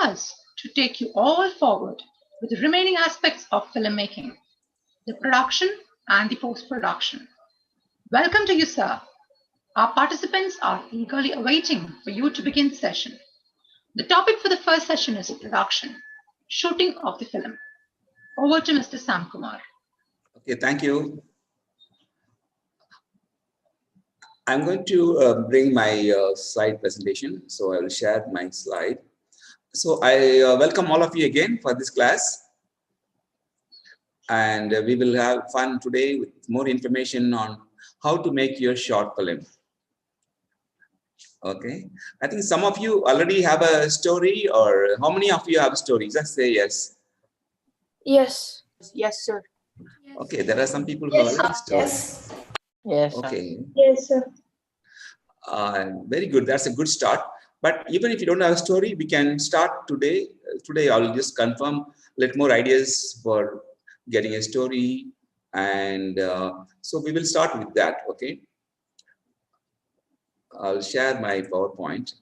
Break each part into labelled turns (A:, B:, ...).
A: us to take you all forward with the remaining aspects of filmmaking, the production and the post-production. Welcome to you, sir. Our participants are eagerly awaiting for you to begin the session. The topic for the first session is production, shooting of the film. Over to Mr. Sam Kumar.
B: Okay, thank you. I'm going to bring my slide presentation. So I will share my slide. So I welcome all of you again for this class. And we will have fun today with more information on how to make your short film. Okay, I think some of you already have a story, or how many of you have a story? Just say yes.
C: Yes.
D: Yes, sir.
B: Okay, there are some people who already story.
C: Yes.
B: Okay.
C: Yes, sir.
B: Very good. That's a good start. But even if you don't have a story, we can start today. Today, I'll just confirm a little more ideas for getting a story. And so we will start with that. Okay. I'll share my PowerPoint.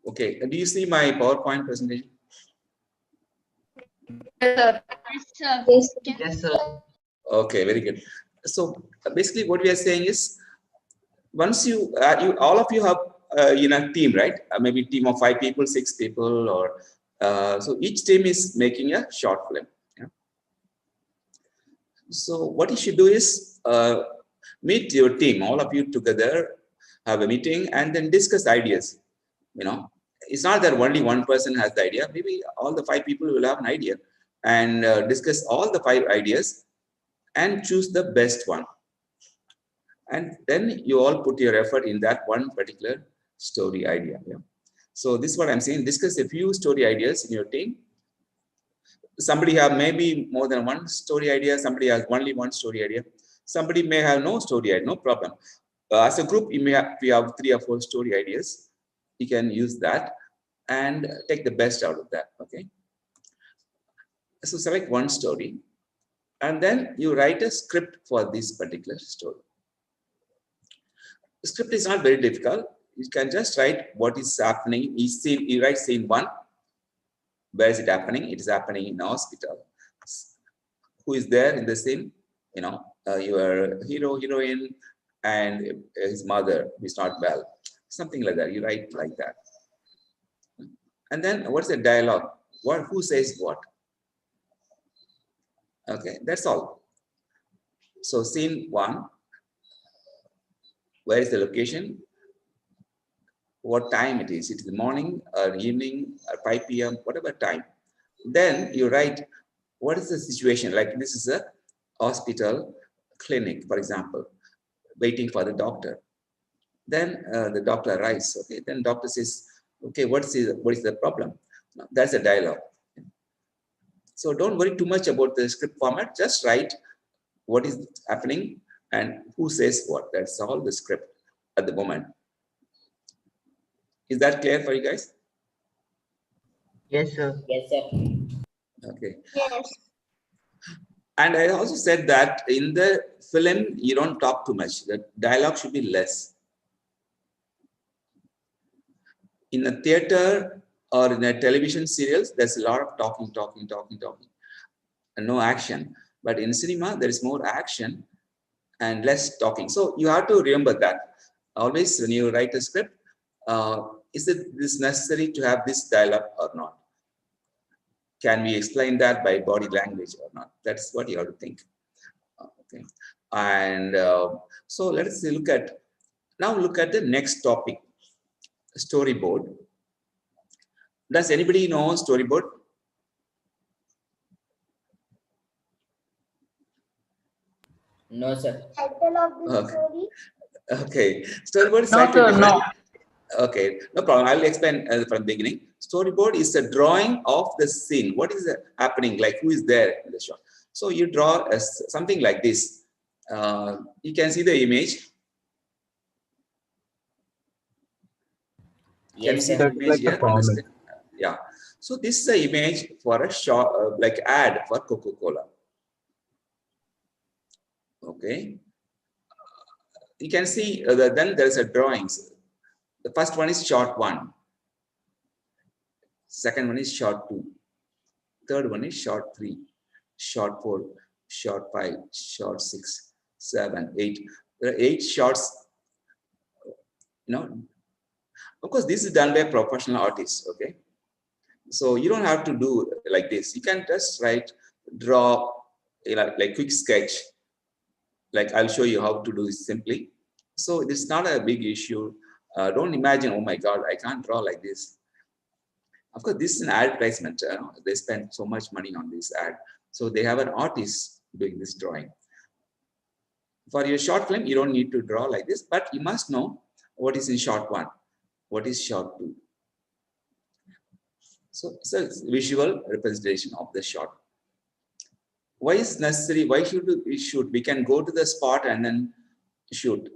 B: Okay. Do you see my PowerPoint presentation?
D: Yes, sir. Yes, sir.
C: Yes, sir.
B: Okay, very good. So basically what we are saying is, once you all of you have in a team, right? Maybe team of 5 people, 6 people, or so each team is making a short film. Yeah? So what you should do is meet your team, all of you together, have a meeting, and then discuss ideas. You know, it's not that only one person has the idea. Maybe all the 5 people will have an idea, and discuss all the 5 ideas and choose the best one. And then you all put your effort in that one particular story idea. Yeah? So this is what I'm saying. Discuss a few story ideas in your team. Somebody have maybe more than one story idea. Somebody has only one story idea. Somebody may have no story idea, no problem. As a group, you may have, if you have 3 or 4 story ideas, you can use that and take the best out of that. Okay. So select one story, and then you write a script for this particular story. The script is not very difficult. You can just write what is happening. You write scene 1. Where is it happening? It is happening in a hospital. Who is there in the scene? You know, your hero, heroine, and his mother who is not well. Something like that. You write like that. And then what's the dialogue? Who says what? Okay, that's all. So scene 1. Where is the location? What time it is? It is the morning or evening or 5 p.m., whatever time. Then you write, what is the situation? Like this is a hospital clinic, for example, waiting for the doctor. Then the doctor arrives. Okay, then doctor says, okay, what is the problem? That's a dialogue. So don't worry too much about the script format. Just write what is happening and who says what. That's all the script at the moment. Is that clear for you guys?
C: Yes, sir. Yes, sir.
B: Okay.
D: Yes.
B: And I also said that in the film, you don't talk too much. The dialogue should be less. In a theater or in a television serials, there's a lot of talking, and no action. But in cinema, there is more action and less talking. So you have to remember that. Always when you write a script, is this necessary to have this dialogue or not? Can we explain that by body language or not? That's what you have to think. Okay. And so let's look at the next topic, storyboard. Does anybody know storyboard?
C: No, sir.
D: Title of the story?
B: Okay. Storyboard is slightly different.
C: No.
B: Okay, no problem. I'll explain from the beginning. Storyboard is a drawing of the scene. What is happening? Like who is there in the shot? So you draw something like this. You can see the image. Can you see the image here? Yeah. So this is an image for a shot, like ad for Coca-Cola. Okay. you can see then there's a drawings. The first one is shot 1. Second one is shot 2. Third one is shot 3. Shot 4. Shot 5. Shot 6. 7. 8. There are 8 shots. Of course, this is done by professional artists. Okay. So you don't have to do like this. You can just draw like quick sketch. Like I'll show you how to do this simply. So it's not a big issue. Don't imagine, oh my God, I can't draw like this. Of course, this is an advertisement. They spend so much money on this ad. So they have an artist doing this drawing. For your short film, you don't need to draw like this, but you must know what is in shot 1, what is shot 2. So it's visual representation of the shot. Why is necessary? Why should we shoot? We can go to the spot and then shoot.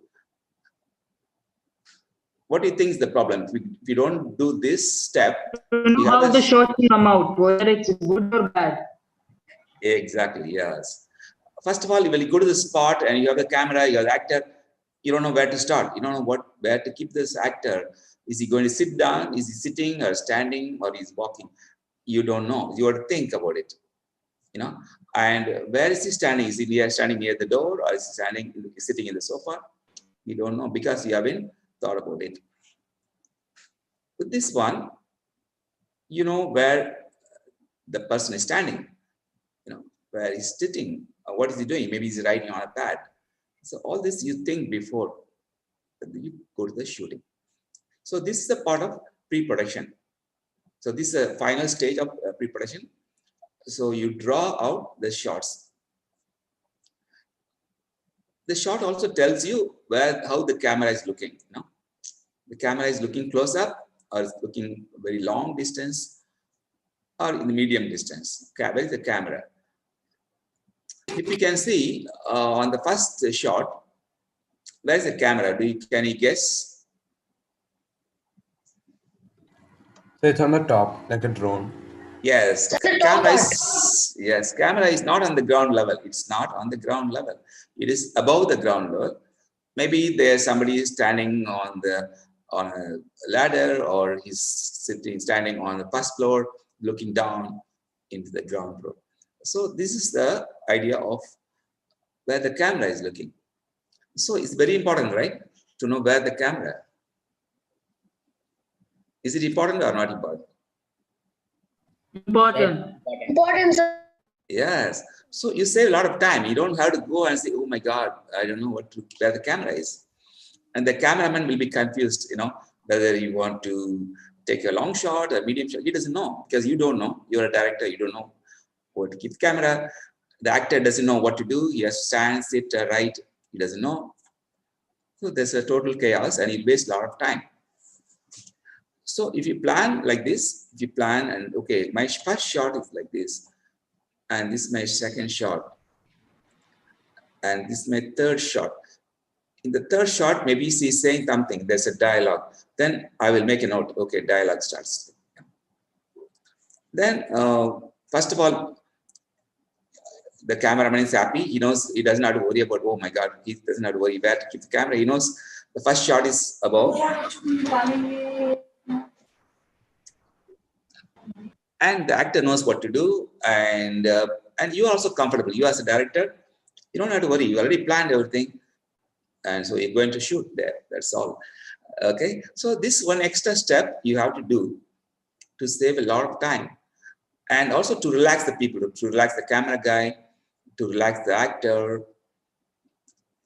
B: What do you think is the problem? If we don't do this step,
E: how the shot will come out, whether it's good or bad.
B: Exactly, yes. First of all, when you go to the spot and you have the camera, you have the actor, you don't know where to start. You don't know where to keep this actor. Is he going to sit down? Is he sitting or standing or is walking? You don't know. You have to think about it. And where is he standing? Is he standing near the door or is he sitting in the sofa? You don't know because you haven't thought about it. With this one, you know where the person is standing, where he's sitting, what is he doing? Maybe he's writing on a pad. So all this you think before you go to the shooting. So this is a part of pre-production. So this is a final stage of pre-production. So you draw out the shots. The shot also tells you how the camera is looking. The camera is looking close up or is looking very long distance or in the medium distance. Where is the camera? If you can see on the first shot, where is the camera? Can you guess?
F: So it's on the top, like a drone.
B: Yes, camera is not on the ground level. It's not on the ground level. It is above the ground level. Maybe there's somebody standing on a ladder, or he's standing on the first floor, looking down into the ground floor. So this is the idea of where the camera is looking. So it's very important, right, to know where the camera. Is it important or not important?
E: Important, sir.
B: Yes. So you save a lot of time. You don't have to go and say, oh my God, I don't know where the camera is. And the cameraman will be confused, whether you want to take a long shot, a medium shot. He doesn't know because you don't know. You're a director. You don't know where to keep the camera. The actor doesn't know what to do. He has to stand, sit, write. He doesn't know. So there's a total chaos and you waste a lot of time. So if you plan like this, and okay, my first shot is like this, and this is my second shot, and this is my third shot. In the third shot, maybe she's saying something, there's a dialogue. Then I will make a note, okay, dialogue starts. Then, first of all, the cameraman is happy. He knows he doesn't have to worry about, oh my God, he doesn't have to worry where to keep the camera. He knows the first shot is above. And the actor knows what to do, and you are also comfortable. You as a director, you don't have to worry. You already planned everything, and so you're going to shoot there. That's all. Okay. So this one extra step you have to do to save a lot of time, and also to relax the people, to relax the camera guy, to relax the actor.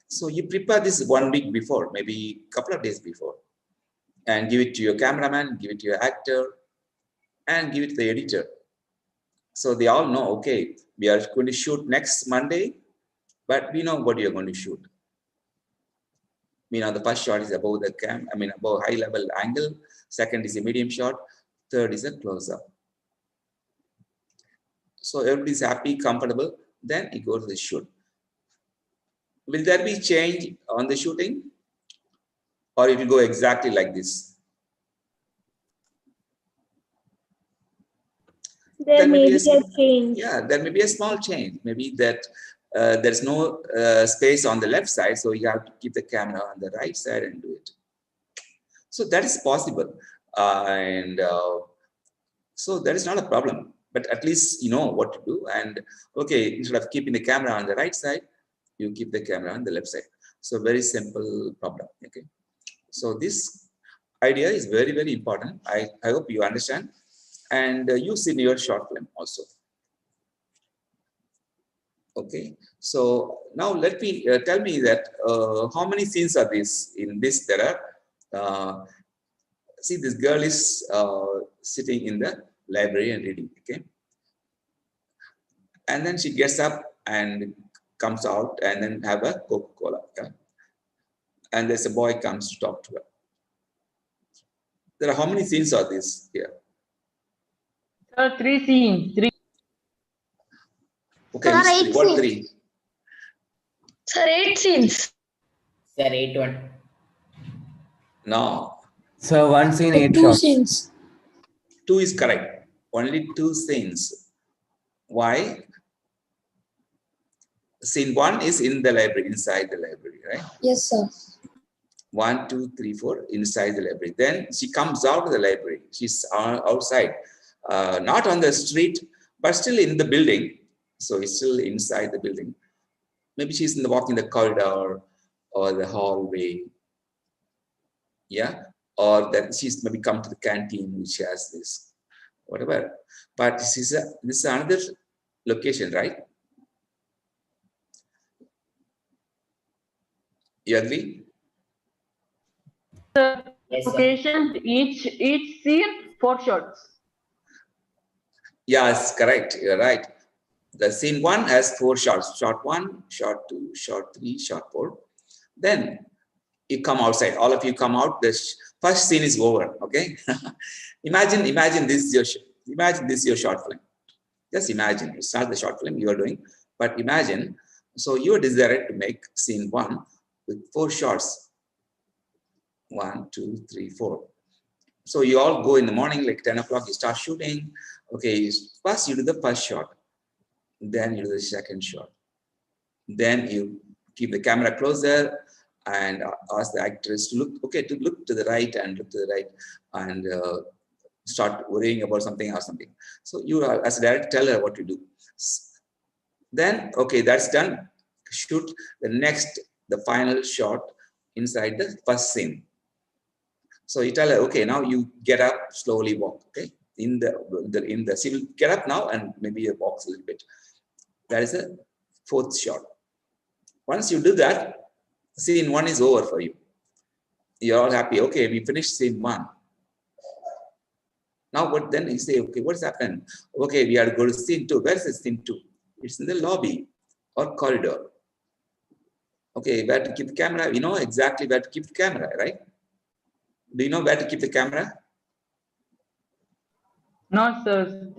B: So you prepare this 1 week before, maybe a couple of days before, and give it to your cameraman, give it to your actor, and give it to the editor. So they all know, okay, we are going to shoot next Monday, but we know what you're going to shoot. The first shot is above the above high level angle. Second is a medium shot. Third is a close up. So everybody's happy, comfortable. Then it goes to the shoot. Will there be change on the shooting? Or it will go exactly like this?
D: There may be a change.
B: Yeah, there may be a small change. Maybe that there's no space on the left side, so you have to keep the camera on the right side and do it. So that is possible, so that is not a problem. But at least you know what to do. And okay, instead of keeping the camera on the right side, you keep the camera on the left side. So very simple problem. Okay. So this idea is very, very important. I hope you understand, and use in your short film also. Okay. So now let me tell me that how many scenes are these in this? There are. See, this girl is sitting in the library and reading. Okay. And then she gets up and comes out and then have a Coca-Cola. Okay? And there's a boy comes to talk to her. There are how many scenes are these here?
E: Sir, 3 scenes. 3.
B: Okay,
D: Sir,
B: which
D: 8
B: three? What
D: scenes.
B: 3?
D: Sir, 8 scenes.
C: Sir, 8-1.
B: No,
F: So 1 scene, 8
D: 2
F: shots.
D: scenes.
B: 2 is correct. Only 2 scenes. Why? Scene 1 is in the library, inside the library, right?
D: Yes, sir.
B: 1, 2, 3, 4 inside the library. Then she comes out of the library. She's outside, not on the street, but still in the building. So it's still inside the building. Maybe she's walking the corridor or the hallway. Yeah, or that she's maybe come to the canteen which has this, whatever. But this is another location, right? You agree?
C: Yes, sir.
E: Location, each scene, 4 shots.
B: Yes, correct. You're right. The scene 1 has 4 shots. Shot 1, shot 2, shot 3, shot 4. Then you come outside. All of you come out. The first scene is over. Okay. imagine this is your short film. Just imagine. It's not the short film you are doing, but imagine. So you are desired to make scene 1 with 4 shots. 1, 2, 3, 4. So you all go in the morning, like 10 o'clock, you start shooting. Okay, first you do the first shot. Then you do the second shot. Then you keep the camera closer and ask the actress to look to the right and look to the right and start worrying about something or something. So you, as a director, tell her what to do. Then, okay, that's done. Shoot the final shot inside the first scene. So you tell her, okay, now you get up, slowly walk. Okay, she will get up now and maybe walks a little bit. That is a 4th shot. Once you do that, scene 1 is over for you. You're all happy. Okay, we finished scene 1. Now what then you say, okay, what's happened? Okay, we are going to scene 2. Where is the scene 2? It's in the lobby or corridor. Okay, where to keep the camera? You know exactly where to keep the camera, right? Do you know where to keep the camera?
E: No, sir.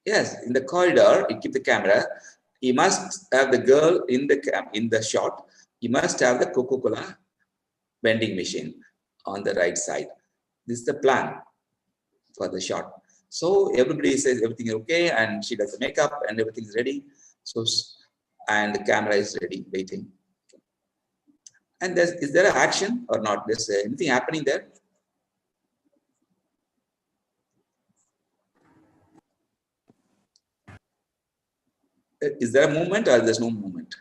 B: Yes, in the corridor, you keep the camera. You must have the girl in the shot. You must have the Coca-Cola vending machine on the right side. This is the plan for the shot. So everybody says everything is okay, and she does the makeup and everything is ready. So, and the camera is ready, waiting. And is there an action or not? There's anything happening there? Is there a movement or there's no movement?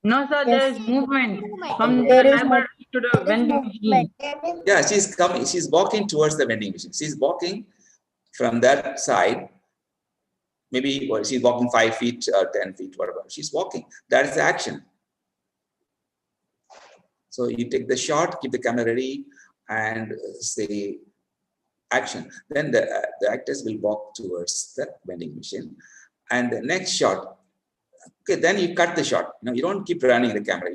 E: No, sir, there is movement from the
D: There is
E: library to the vending machine.
B: Yeah, she's coming. She's walking towards the vending machine. She's walking from that side. Maybe she's walking 5 feet or 10 feet, whatever. She's walking. That is the action. So you take the shot, keep the camera ready, and say action. Then the actors will walk towards the vending machine. And the next shot, okay, then you cut the shot. No, you don't keep running the camera.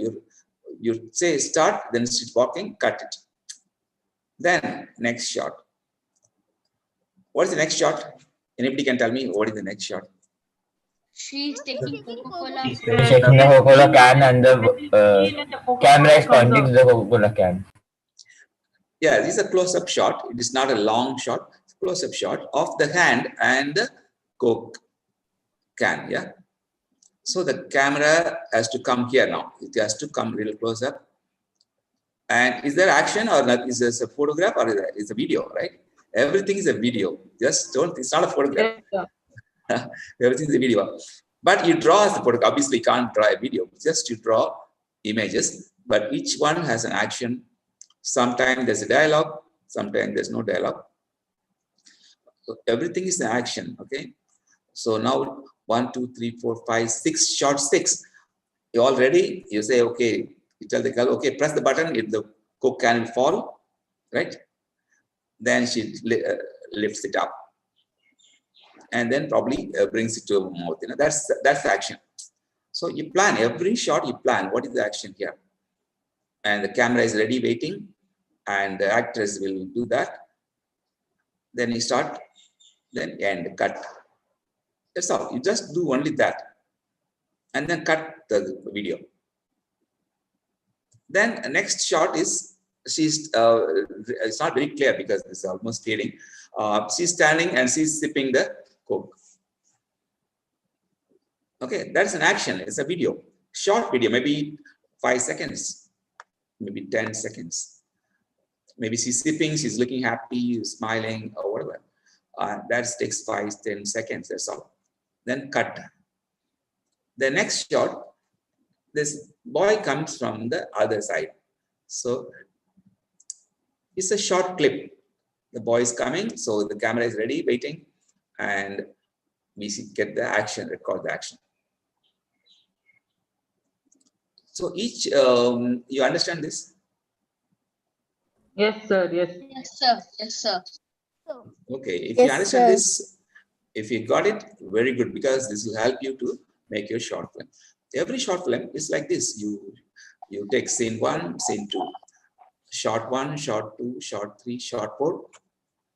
B: You say start, then she's walking, cut it. Then next shot. What is the next shot? Anybody can tell me what is the next shot?
D: She's taking Coca-Cola.
C: He's taking the Coca-Cola can and the camera is pointing to the Coca-Cola can.
B: Yeah, this is a close-up shot. It is not a long shot. It's a close-up shot of the hand and the Coke can. Yeah. So the camera has to come here now. It has to come a little closer. And is there action or not? Is this a photograph or is a video, right? Everything is a video. Just don't, it's not a photograph.
E: Yes, sir.
B: Everything is a video. But you draw as a photograph. Obviously, you can't draw a video. Just you draw images, but each one has an action. Sometimes there's a dialogue. Sometimes there's no dialogue. So everything is an action, okay? So now 1, 2, 3, 4, 5, 6, shot 6. You all ready? You say, okay, you tell the girl, okay, press the button, if the Coke can will fall, right? Then she lifts it up and then probably brings it to her mouth. You know, that's the action. So you plan every shot, you plan what is the action here. And the camera is ready waiting and the actress will do that. Then you start, then end, cut. That's all. You just do only that. And then cut the video. Then the next shot is, she's, it's not very clear because it's almost fading. She's standing and she's sipping the Coke. Okay, that's an action. It's a video. Short video, maybe 5 seconds, maybe 10 seconds. Maybe she's sipping, she's looking happy, smiling, or whatever. That takes 5, 10 seconds, that's all. Then cut. The next shot, this boy comes from the other side. So it's a short clip. The boy is coming, so the camera is ready, waiting, and we get the action, record the action. So each, you understand this?
E: Yes, sir. Yes.
D: Yes, sir. Yes, sir.
B: Okay, if
G: Yes,
B: you understand
G: sir.
B: this, if you got it, very good, because this will help you to make your short film. Every short film is like this. You take scene 1, scene 2, shot 1, shot 2, shot 3, shot 4.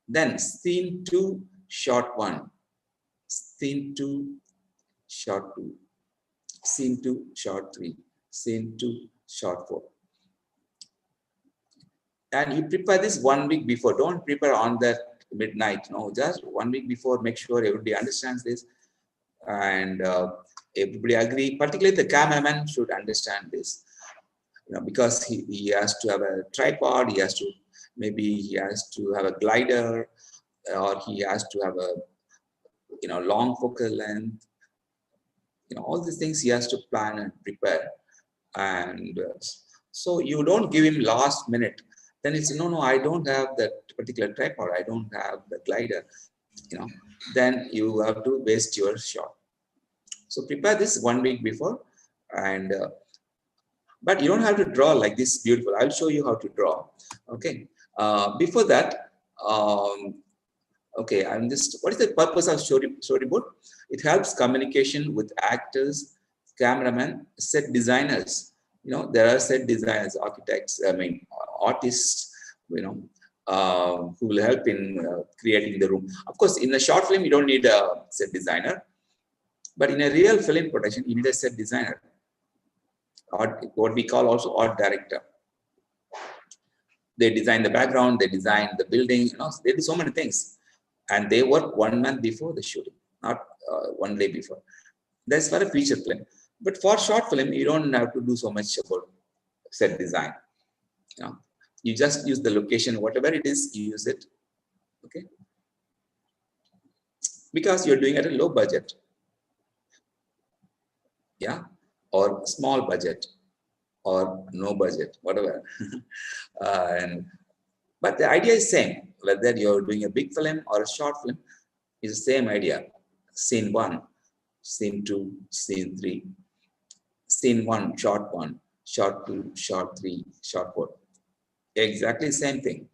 B: Then scene 2, shot 1, scene 2, shot 2, scene 2, shot 3, scene 2, shot 4. And you prepare this 1 week before. Don't prepare on that midnight. No, just 1 week before. Make sure everybody understands this, and everybody agree. Particularly the cameraman should understand this. You know, because he has to have a tripod. He has to have a glider, or he has to have a long focal length. All these things he has to plan and prepare. And so you don't give him last minute. Then it's no, I don't have that particular tripod. I don't have the glider. Then you have to waste your shot. So prepare this 1 week before, and but you don't have to draw like this beautiful. I'll show you how to draw. Okay. Before that, okay, what is the purpose of storyboard? It helps communication with actors, cameramen, set designers. There are set designers, architects, artists, who will help in creating the room. Of course, in a short film, you don't need a set designer, but in a real film production, you need a set designer, or what we call also art director. They design the background, they design the building, they do so many things. And they work 1 month before the shooting, not 1 day before. That's for a feature film. But for short film, you don't have to do so much about set design. You just use the location, whatever it is, you use it. Okay. Because you're doing it at a low budget. Yeah. Or small budget, or no budget, whatever. But the idea is same. Whether you're doing a big film or a short film, is the same idea. Scene 1, scene 2, scene 3. Scene 1, shot 1, shot 2, shot 3, shot 4. Exactly same thing.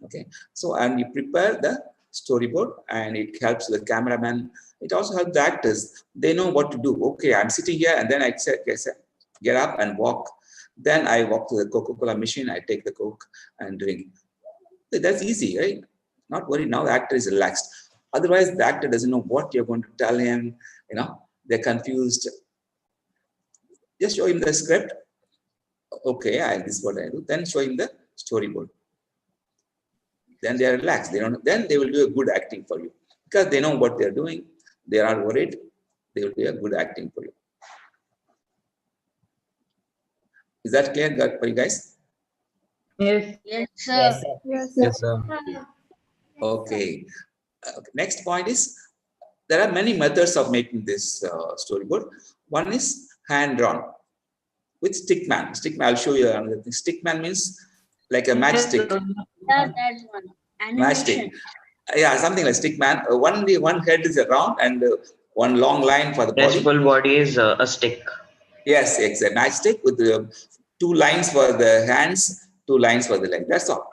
B: Okay. So, and you prepare the storyboard, and it helps the cameraman. It also helps the actors. They know what to do. Okay, I'm sitting here, and then I get up and walk. Then I walk to the Coca-Cola machine. I take the Coke and drink. That's easy, right? Not worry. Now the actor is relaxed. Otherwise, the actor doesn't know what you're going to tell him. They're confused. Just show him the script. Okay, this is what I do. Then show him the storyboard. Then they are relaxed. Then they will do a good acting for you, because they know what they're doing. They are worried. They will do a good acting for you. Is that clear for you guys?
E: Yes.
D: Yes,
C: Yes,
D: sir.
C: sir.
F: Yes, sir.
B: Okay. Next point is there are many methods of making this storyboard. One is hand drawn with stickman. Stickman, I'll show you another thing. Stickman means like a matchstick.
D: That one.
B: Matchstick.
D: Animation.
B: Yeah, something like stickman. One head is round and one long line for the
G: Yes,
B: body.
G: full body is a stick.
B: Yes, it's a matchstick with two lines for the hands, two lines for the leg. That's all.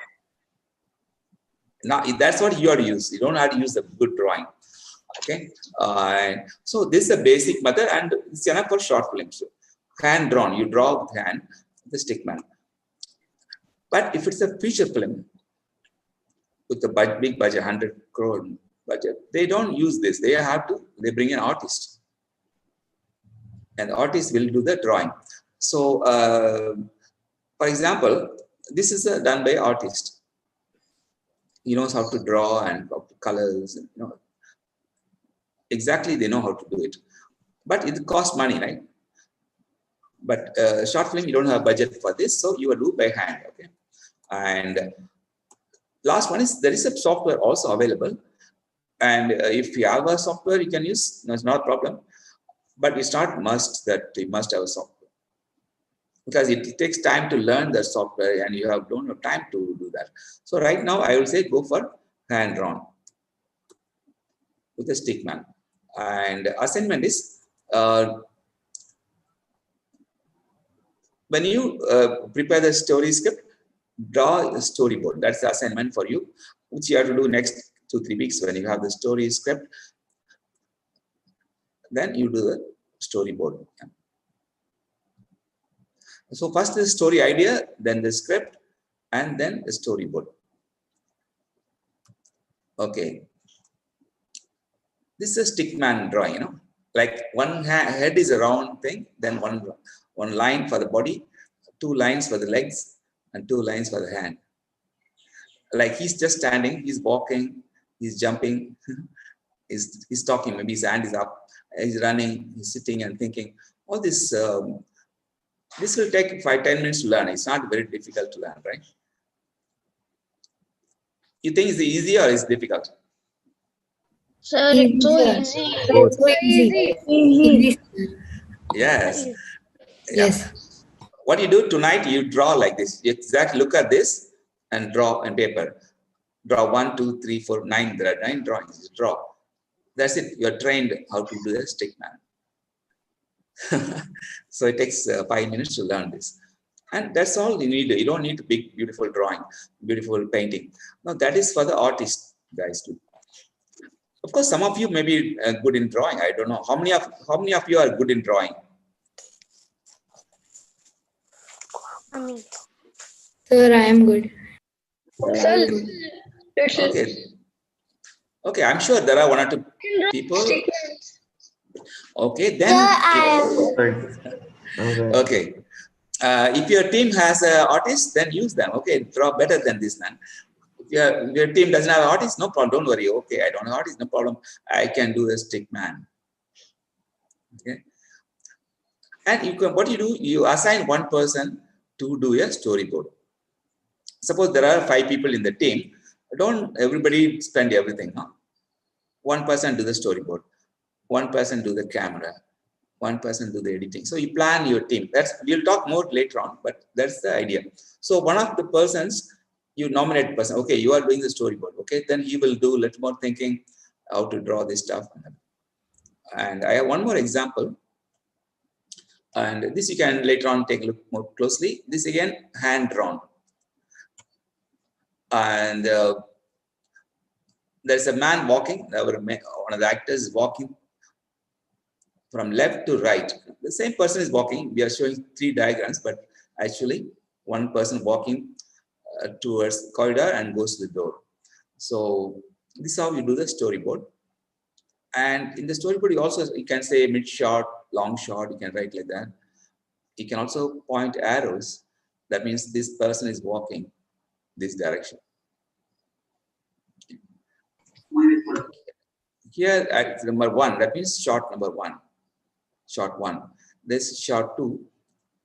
B: Now that's what you have to use. You don't have to use the good drawing. Okay. So this is a basic method, and it's enough for short films. Hand drawn, you draw with hand, the stickman. But if it's a feature film with a big budget, 100 crore budget, they don't use this. They bring an artist, and the artist will do the drawing. So, for example, this is done by artist. He knows how to draw and how to colors. Exactly, they know how to do it. But it costs money, right? But short film, you don't have budget for this, so you will do by hand. Okay. And last one is there is a software also available, and if you have a software you can use, no, it's not a problem. But it's not must that you must have a software, because it takes time to learn the software, and you don't have time to do that. So right now I will say go for hand drawn with a stickman. And assignment is when you prepare the story script, draw a storyboard. That's the assignment for you, which you have to do next 2-3 weeks. When you have the story script, then you do the storyboard. So first the story idea, then the script, and then the storyboard. Okay. This is a stickman drawing, like one head is a round thing, then one line for the body, two lines for the legs, and two lines for the hand. Like he's just standing, he's walking, he's jumping, he's talking, maybe his hand is up, he's running, he's sitting and thinking. All this, this will take 5-10 minutes to learn. It's not very difficult to learn, right? You think it's easy or it's difficult?
D: Sir, it's so easy.
C: Both.
D: So easy.
B: Yes.
H: Yes.
B: What you do tonight, you draw like this. You exactly look at this and draw on paper. Draw 1, 2, 3, 4, 9. There are 9 drawings. You draw. That's it. You're trained how to do the stickman. So it takes 5 minutes to learn this. And that's all you need. You don't need a big, beautiful drawing, beautiful painting. No, that is for the artist guys too. Of course, some of you may be good in drawing. I don't know. How many of you are good in drawing?
H: Sir, I am good.
D: Sir,
B: Okay. Okay, I'm sure there are 1 or 2 people. Okay, then. Okay. If your team has an artist, then use them. Okay, draw better than this man. If your team doesn't have an artist, no problem. Don't worry. Okay, I don't have an artist, no problem. I can do a stick man. Okay. And what you do, you assign one person to do a storyboard. Suppose there are 5 people in the team. Don't everybody spend everything. No? One person do the storyboard. One person do the camera. One person do the editing. So you plan your team. We'll talk more later on, but that's the idea. So one of the persons, you nominate person. Okay, you are doing the storyboard. Okay, then he will do a little more thinking how to draw this stuff. And I have one more example. And this you can later on take a look more closely. This again, hand drawn. And there's a man walking. One of the actors is walking from left to right. The same person is walking. We are showing 3 diagrams, but actually one person walking towards the corridor and goes to the door. So this is how you do the storyboard. And in the storyboard, you can say mid shot, long shot. You can write like that. You can also point arrows. That means this person is walking this direction. Here at number 1, that means shot number 1. Shot 1. This shot 2.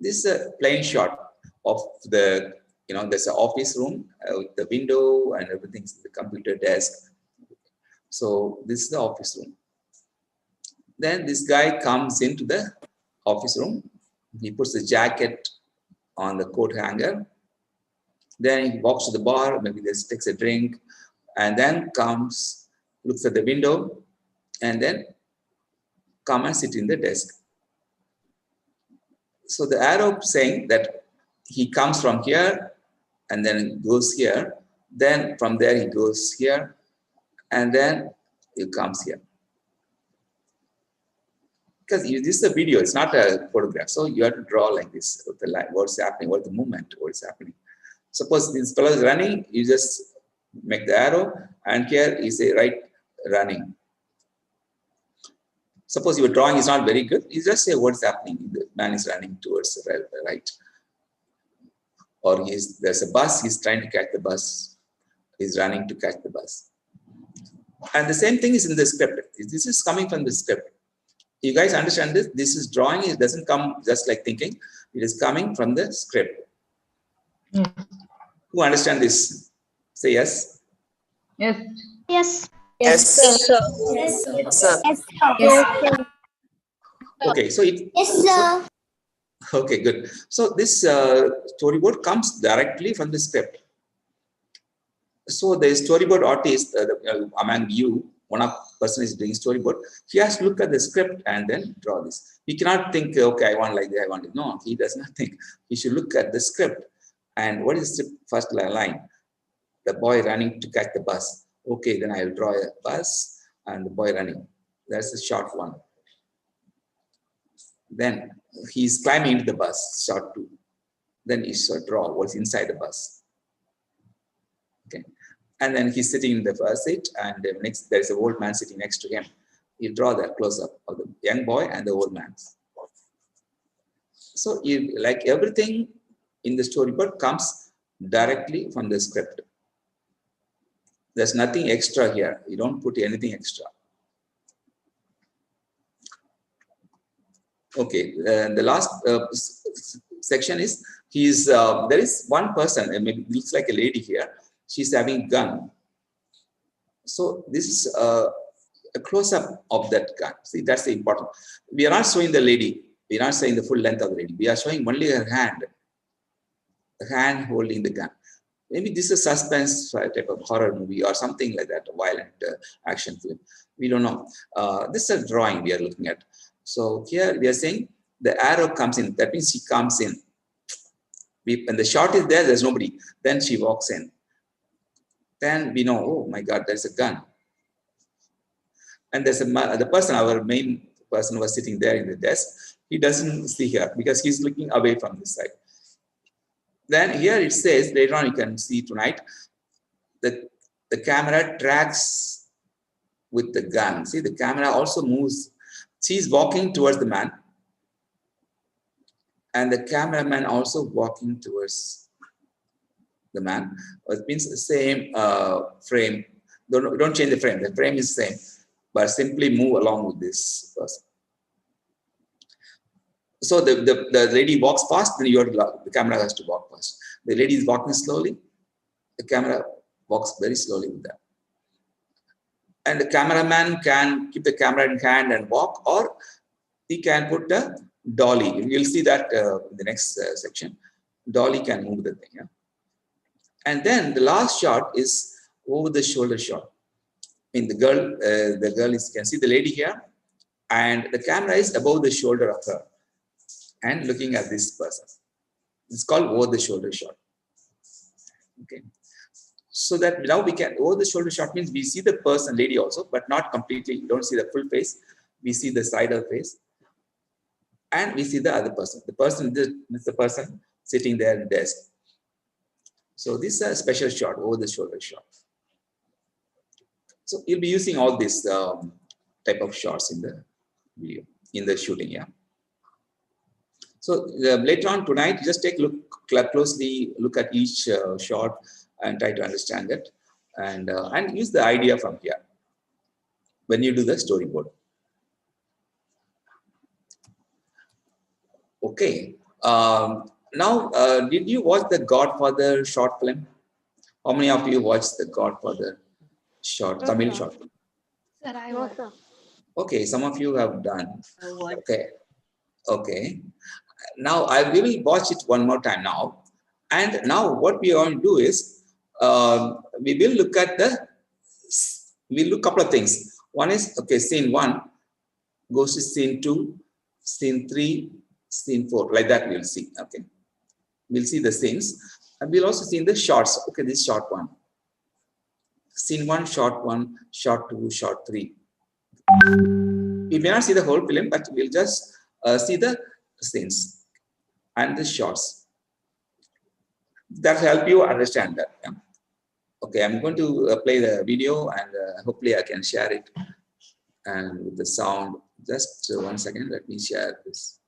B: This is a plain shot of the, there's an office room with the window and everything's the computer desk. So this is the office room. Then this guy comes into the office room. He puts the jacket on the coat hanger. Then he walks to the bar, maybe just takes a drink, and then comes, looks at the window, and then come and sit in the desk. So the arrow saying that he comes from here and then goes here. Then from there he goes here, and then he comes here. Because this is a video, it's not a photograph. So you have to draw like this, with the light, what's happening, what's the movement, what's happening. Suppose this fellow is running, you just make the arrow, and here is a right running. Suppose your drawing is not very good, you just say what's happening. The man is running towards the right. Or there's a bus, he's trying to catch the bus. He's running to catch the bus. And the same thing is in the script. This is coming from the script. You guys understand this? This is drawing, it doesn't come just like thinking. It is coming from the script. Who understand this? Say yes.
E: Yes.
D: Yes.
G: Yes, sir.
H: Yes, sir.
G: Yes, sir.
H: Yes.
B: Okay, so
D: Yes, sir.
B: okay, good. So this storyboard comes directly from the script. So the storyboard artist, among you, one of person is doing storyboard, he has to look at the script and then draw this. He cannot think, okay, I want like that, I want it. No, he does not think. He should look at the script. And what is the first line? The boy running to catch the bus. Okay, then I will draw a bus and the boy running. That's the short one. Then he's climbing into the bus, short two. Then he should draw what's inside the bus. Okay. And then he's sitting in the first seat, and next there's an old man sitting next to him. You draw that close up of the young boy and the old man. So like everything in the storyboard comes directly from the script. There's nothing extra here. You don't put anything extra. Okay, the last section is there is one person, and maybe it looks like a lady here. She's having a gun. So this is a close-up of that gun. See, that's the important. We are not showing the lady. We are not showing the full length of the lady. We are showing only her hand holding the gun. Maybe this is a suspense type of horror movie or something like that, a violent action film. We don't know. This is a drawing we are looking at. So here we are saying the arrow comes in. That means she comes in. When the shot is there, there's nobody. Then she walks in. Then we know, oh my God, there's a gun. And there's the person, our main person was sitting there in the desk. He doesn't see her because he's looking away from this side. Then here it says, later on you can see tonight, that the camera tracks with the gun. See, the camera also moves. She's walking towards the man. And the cameraman also walking towards the man. It means the same frame. Don't change the frame. The frame is the same. But simply move along with this person. So the lady walks fast, then the camera has to walk fast. The lady is walking slowly, the camera walks very slowly with that. And the cameraman can keep the camera in hand and walk, or he can put a dolly. You'll see that in the next section. Dolly can move the thing. Yeah? And then the last shot is over the shoulder shot. In the girl is, you can see the lady here, and the camera is above the shoulder of her and looking at this person. It's called over the shoulder shot. Okay. So that now we can, over the shoulder shot means we see the person, lady also, but not completely. You don't see the full face. We see the side of the face. And we see the other person. The person is the person sitting there at the desk. So this is a special shot, over the shoulder shot. So you'll be using all these type of shots in the video, in the shooting, yeah. So later on tonight, just take a look closely, look at each shot and try to understand it, and use the idea from here when you do the storyboard. Okay, Now, did you watch the Godfather short film? How many of you watched the Godfather Tamil short film?
H: Sir, I
D: No,
H: was.
D: sir.
B: Okay, some of you have done. Okay, okay. Now we will watch it one more time now. And now what we are going to do is we will look at we'll look couple of things. One is, okay, scene 1 goes to scene 2, scene 3, scene 4, like that we'll see. Okay, we'll see the scenes, and we'll also see the shots. Okay, this short 1, scene 1, short 1, short 2, short 3. We may not see the whole film, but we'll just see the scenes and the shots. That help you understand that. Yeah? Okay, I'm going to play the video, and hopefully I can share it and with the sound. Just 1 second, let me share this.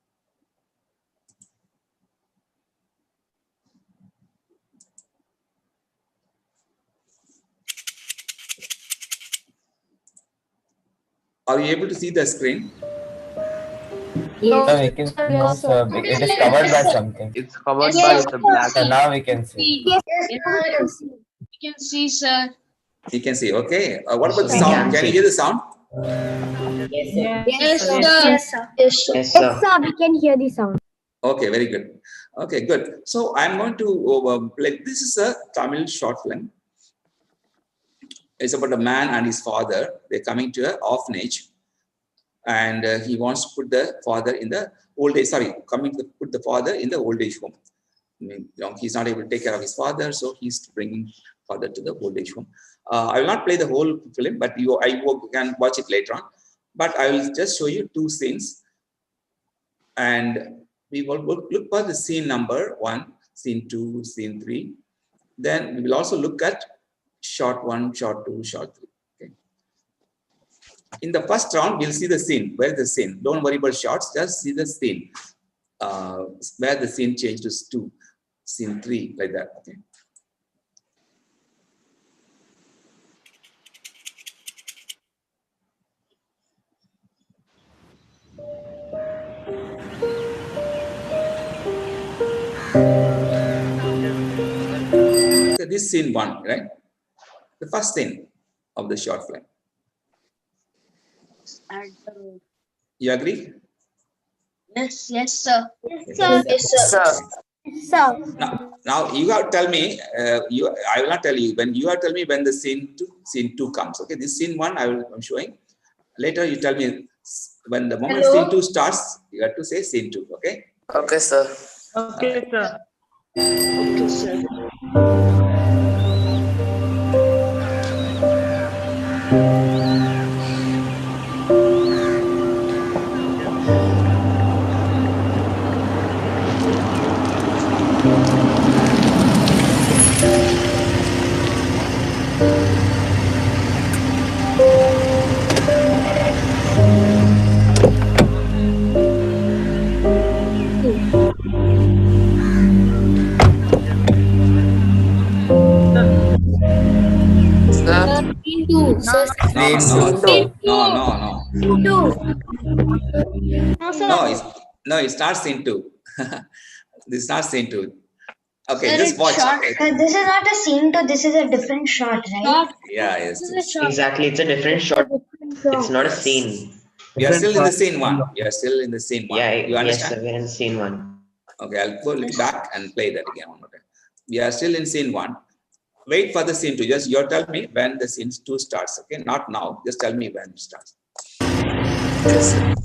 B: Are you able to see the screen?
C: No, we can, no, sir. It is covered by something.
G: It's covered by the black.
C: So now we can see.
D: Yes, we can see, sir.
B: You can see. Okay. What about the
G: We
B: sound?
G: can
B: Can you
G: see.
B: hear the sound?
D: Yes, sir.
H: Yes, sir.
D: Yes, sir.
G: Yes, sir.
D: We can hear the sound.
B: Okay, very good. Okay, good. So I'm going to play. This is a Tamil short film. It's about a man and his father. They're coming to an orphanage, and he wants to put the father in the old age. Sorry, coming to put the father in the old age home. I mean, he's not able to take care of his father, so he's bringing father to the old age home. I will not play the whole film, but I can watch it later on. But I will just show you 2 scenes, and we will look for the scene number 1, scene 2, scene 3. Then we will also look at shot 1, shot 2, shot 3. Okay. In the first round, we'll see the scene. Where is the scene? Don't worry about shots. Just see the scene. Where the scene changes to scene 3, like that. Okay. So this scene 1, right? The first scene of the short film. You agree?
D: Yes, yes, sir.
B: Yes,
D: sir. Yes, sir. Sir.
B: Now you have to tell me. I will not tell you when. You have to tell me when the scene 2 comes. Okay, this scene 1 I'm showing. Later you tell me when the moment scene 2 starts. You have to say scene 2. Okay.
G: Okay, sir.
E: Okay, sir.
D: Okay, sir.
B: No, it starts scene 2. This starts scene 2. Okay,
D: Sir,
B: just
D: it's
B: watch.
D: short.
I: This is not a scene to, this is a different shot, right?
B: Yeah, yes.
G: Exactly, it's a different shot. It's not a scene.
B: We are still in the scene 1. We are still in the scene 1.
G: Yeah,
B: You
G: yes, sir.
B: understand?
G: We're in scene 1.
B: Okay, I'll go back and play that again one more time. We are still in scene 1. Wait for the scene 2. Just you tell me when the scene 2 starts. Okay, not now. Just tell me when it starts.
G: Yes, sir.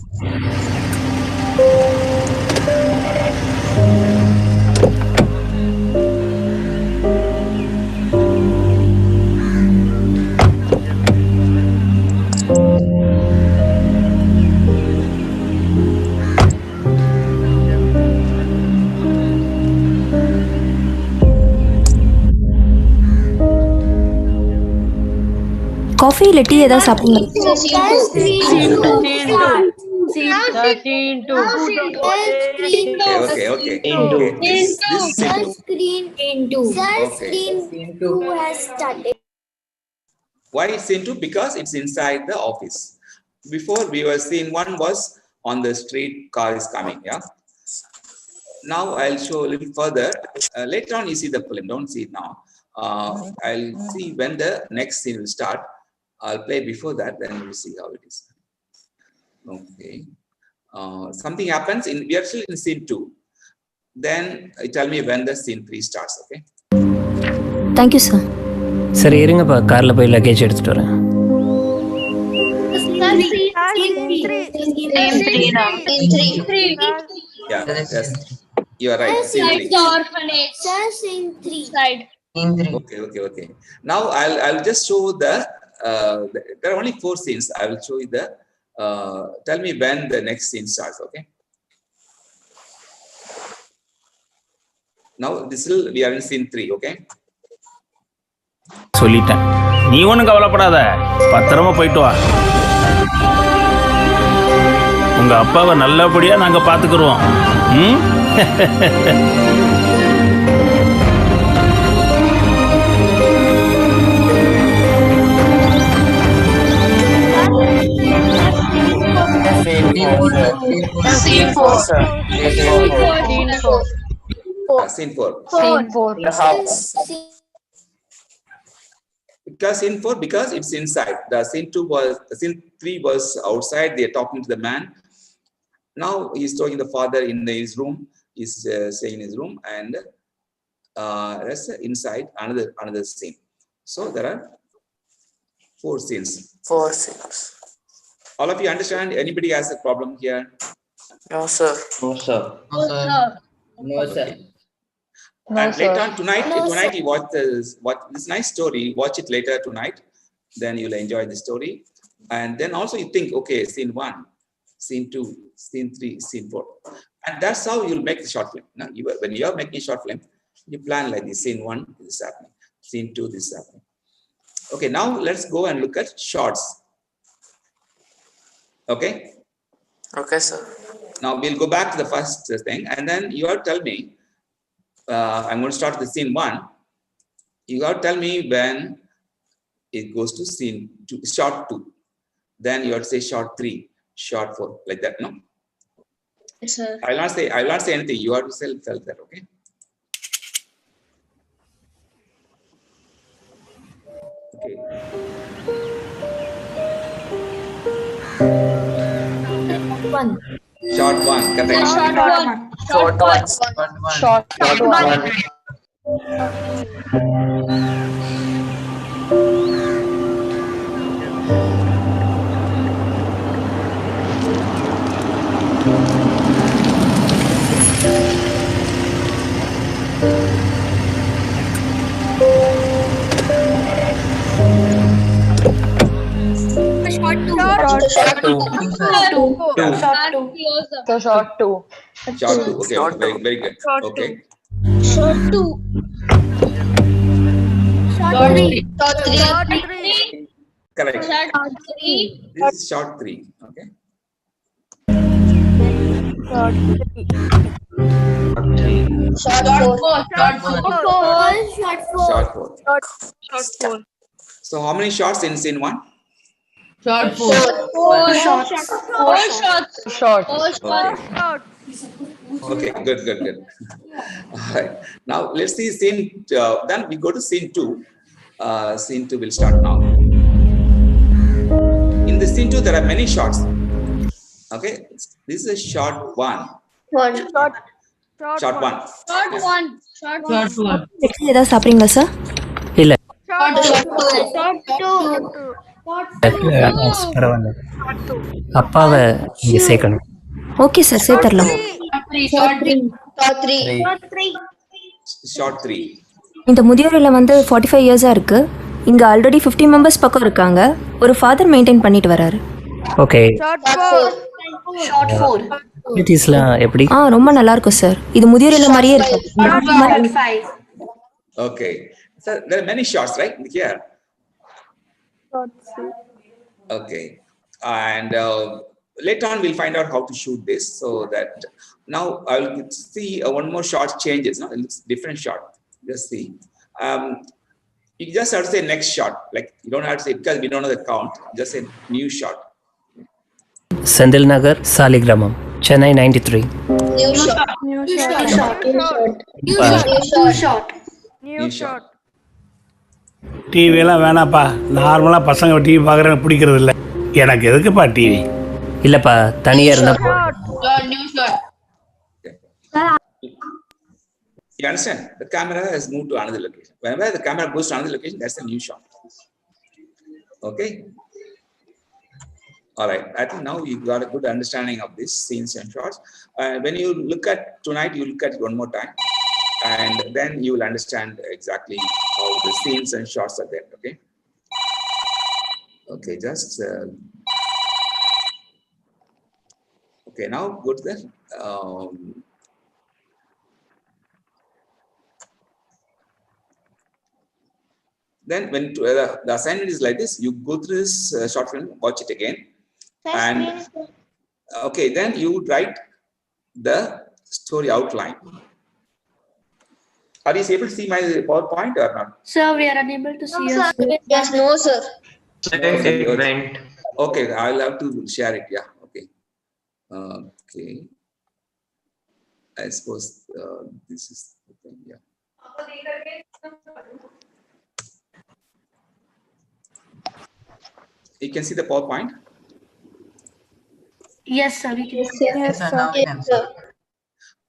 J: Coffee tea ಏதாவது சாப்பிடுங்க
B: Okay.
I: Screen 2 has started.
B: Why scene 2? Because it's inside the office. Before we were scene 1 was on the street, car is coming. Yeah. Now I'll show a little further. Later on, you see the film. Don't see it now. I'll see when the next scene will start. I'll play before that, then we'll see how it is. Okay. Something happens we are still in scene 2. Then tell me when the scene 3 starts. Okay.
J: Thank you, sir.
K: சரி இருங்கப்பா, கார்ல போய் luggage எடுத்துட்டு வரேன்.
B: Yeah, yes, you are right. Scene 3.
D: The orphanage. Sir, scene 3. Side.
B: Okay. Now I'll just show there are only 4 scenes. I will show you the. Tell me when the next scene starts. Okay. Now we are in scene 3. Okay.
K: சொல்லிட்டேன், நீ ஒன்றும் கவலைப்படாத, பத்திரமா போயிட்டு வா. உங்க அப்பாவை நல்லபடியா நாங்க பாத்துக்கிறோம்.
B: Scene 4.
C: The house.
B: Because scene 4, because it's inside. The scene 3 was outside. They are talking to the man. Now he's talking to the father in his room. He's staying in his room, and that's inside another scene. So there are 4 scenes.
C: 4 scenes.
B: All of you understand? Anybody has a problem here?
C: No, sir.
G: No, sir.
D: No, sir.
H: No, sir.
B: And later on tonight you watch this nice story. Watch it later tonight. Then you'll enjoy the story. And then also you think, okay, scene 1, scene 2, scene 3, scene 4. And that's how you'll make the short film. Now, when you are making a short film, you plan like this. Scene 1, this is happening. Scene 2, this is happening. Okay, now let's go and look at shorts. Okay?
C: Okay, sir.
B: Now we'll go back to the first thing, and then you have to tell me, I'm going to start the scene 1. You have to tell me when it goes to scene 2, shot 2. Then you have to say shot 3, shot 4, like that, no?
D: Yes, sir.
B: I'll not say anything. You have to tell that, okay? Okay.
H: One.
B: Shot 1, correct.
C: Short one.
D: Shot 2.
C: Short 2.
B: Okay, very good. Okay.
D: Shot 2. Shot 3.
B: Correct.
D: Shot 3.
B: This is shot 3. Okay.
D: Shot 4.
B: So how many shots in scene 1?
H: Shot 4.
D: 4 shots. 4 shots.
B: Okay, good. All right. Now let's see scene. Then we go to scene 2. Scene 2 will start now. In the scene 2, there are many shots. Okay, this is shot 1. Shot 1.
J: Next ஏதாவது சாப்பிட்றீங்களா sir?
K: இல்ல
D: Shot 2.
K: பரவாயில்ல, அப்பாவை இங்க சேர்க்கணும்.
J: Okay sir, சேர்த்துடலாம்.
B: Shot 3.
J: இந்த முதியோர் இல்லம் வந்து 45 இயர்ஸாக இருக்குது. இங்கே ஆல்ரெடி 50 மெம்பர்ஸ் பக்கம் இருக்காங்க. ஒரு ஃபாதர் மெயின்டைன் பண்ணிட்டு வராரு.
K: Okay,
D: Shot 4.
K: ஆக்டிவிட்டீஸ்லாம் எப்படி?
J: ரொம்ப நல்லா இருக்கும் சார். இது முதியோர் இல்லம் மாதிரியே இருக்கு.
B: Okay. So there are many shots, right? Here. Okay. And later on, we'll find out how to shoot this. So that now I'll see one more shot changes. No, it's different shot. Just see. You just have to say next shot. Like you don't have to say because we don't know the count. Just say new shot.
K: Senthil Nagar, Saligramam, Chennai 93.
D: New shot.
I: New
D: New
I: shot.
D: shot.
I: New shot.
D: New shot.
B: New shot.
K: டிவியெல்லாம் வேணாப்பா, நார்மலாக பசங்க TV பார்க்குறேன்னு பிடிக்கிறது இல்லை. எனக்கு எதுக்குப்பா TV?
G: இல்லப்பா தனியா இருந்தா
D: New shot.
B: You understand? The camera has moved to another location. Whenever the camera goes to another location, that's a new shot. Okay. All right. I think now you got a good understanding of these scenes and shots. When you look at tonight, you look at it one more time, and then you will understand exactly how the scenes and shots are there. Okay. Okay. Just. Okay. Now go to the. Then when the assignment is like this, you go through this short film, watch it again, and okay, then you write the story outline. Are you able to see my PowerPoint or not?
D: Sir, we are unable to see you. Yes, no, sir.
G: it went.
B: Okay, I'll have to share it. Yeah. Okay. Okay. I suppose this is the thing. Yeah. You can see the PowerPoint.
D: Yes, sir. We can see.
I: Yes, sir.
D: Yes, sir.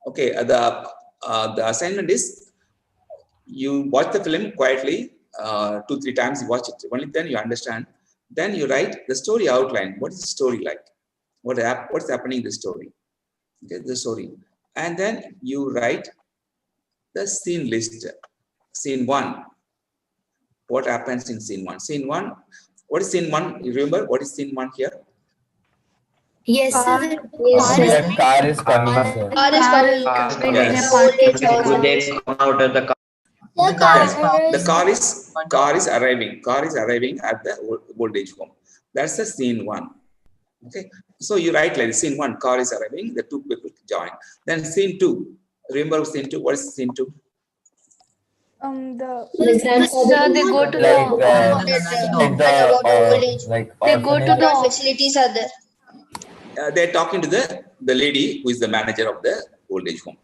B: Okay. The assignment is you watch the film quietly 2-3 times. You watch it. Only then you understand. Then you write the story outline. What is the story like? What's happening in the story? Okay, the story, and then you write the scene list. Scene 1. What happens in scene 1? Scene 1. What is scene 1? You remember what is scene 1 here?
H: Yes, sir.
C: The car is coming, sir.
D: Car is coming.
B: Yes.
G: They come out of the car.
B: Yes. The car is arriving. Car is arriving at the old age home. That's the scene 1. Okay. So you write like scene 1, car is arriving, the two people join. Then scene 2. Remember scene 2? What is scene 2?
D: The grandfather, they go to the they go to the facilities are there.
B: They're talking to the lady who is the manager of the old age home.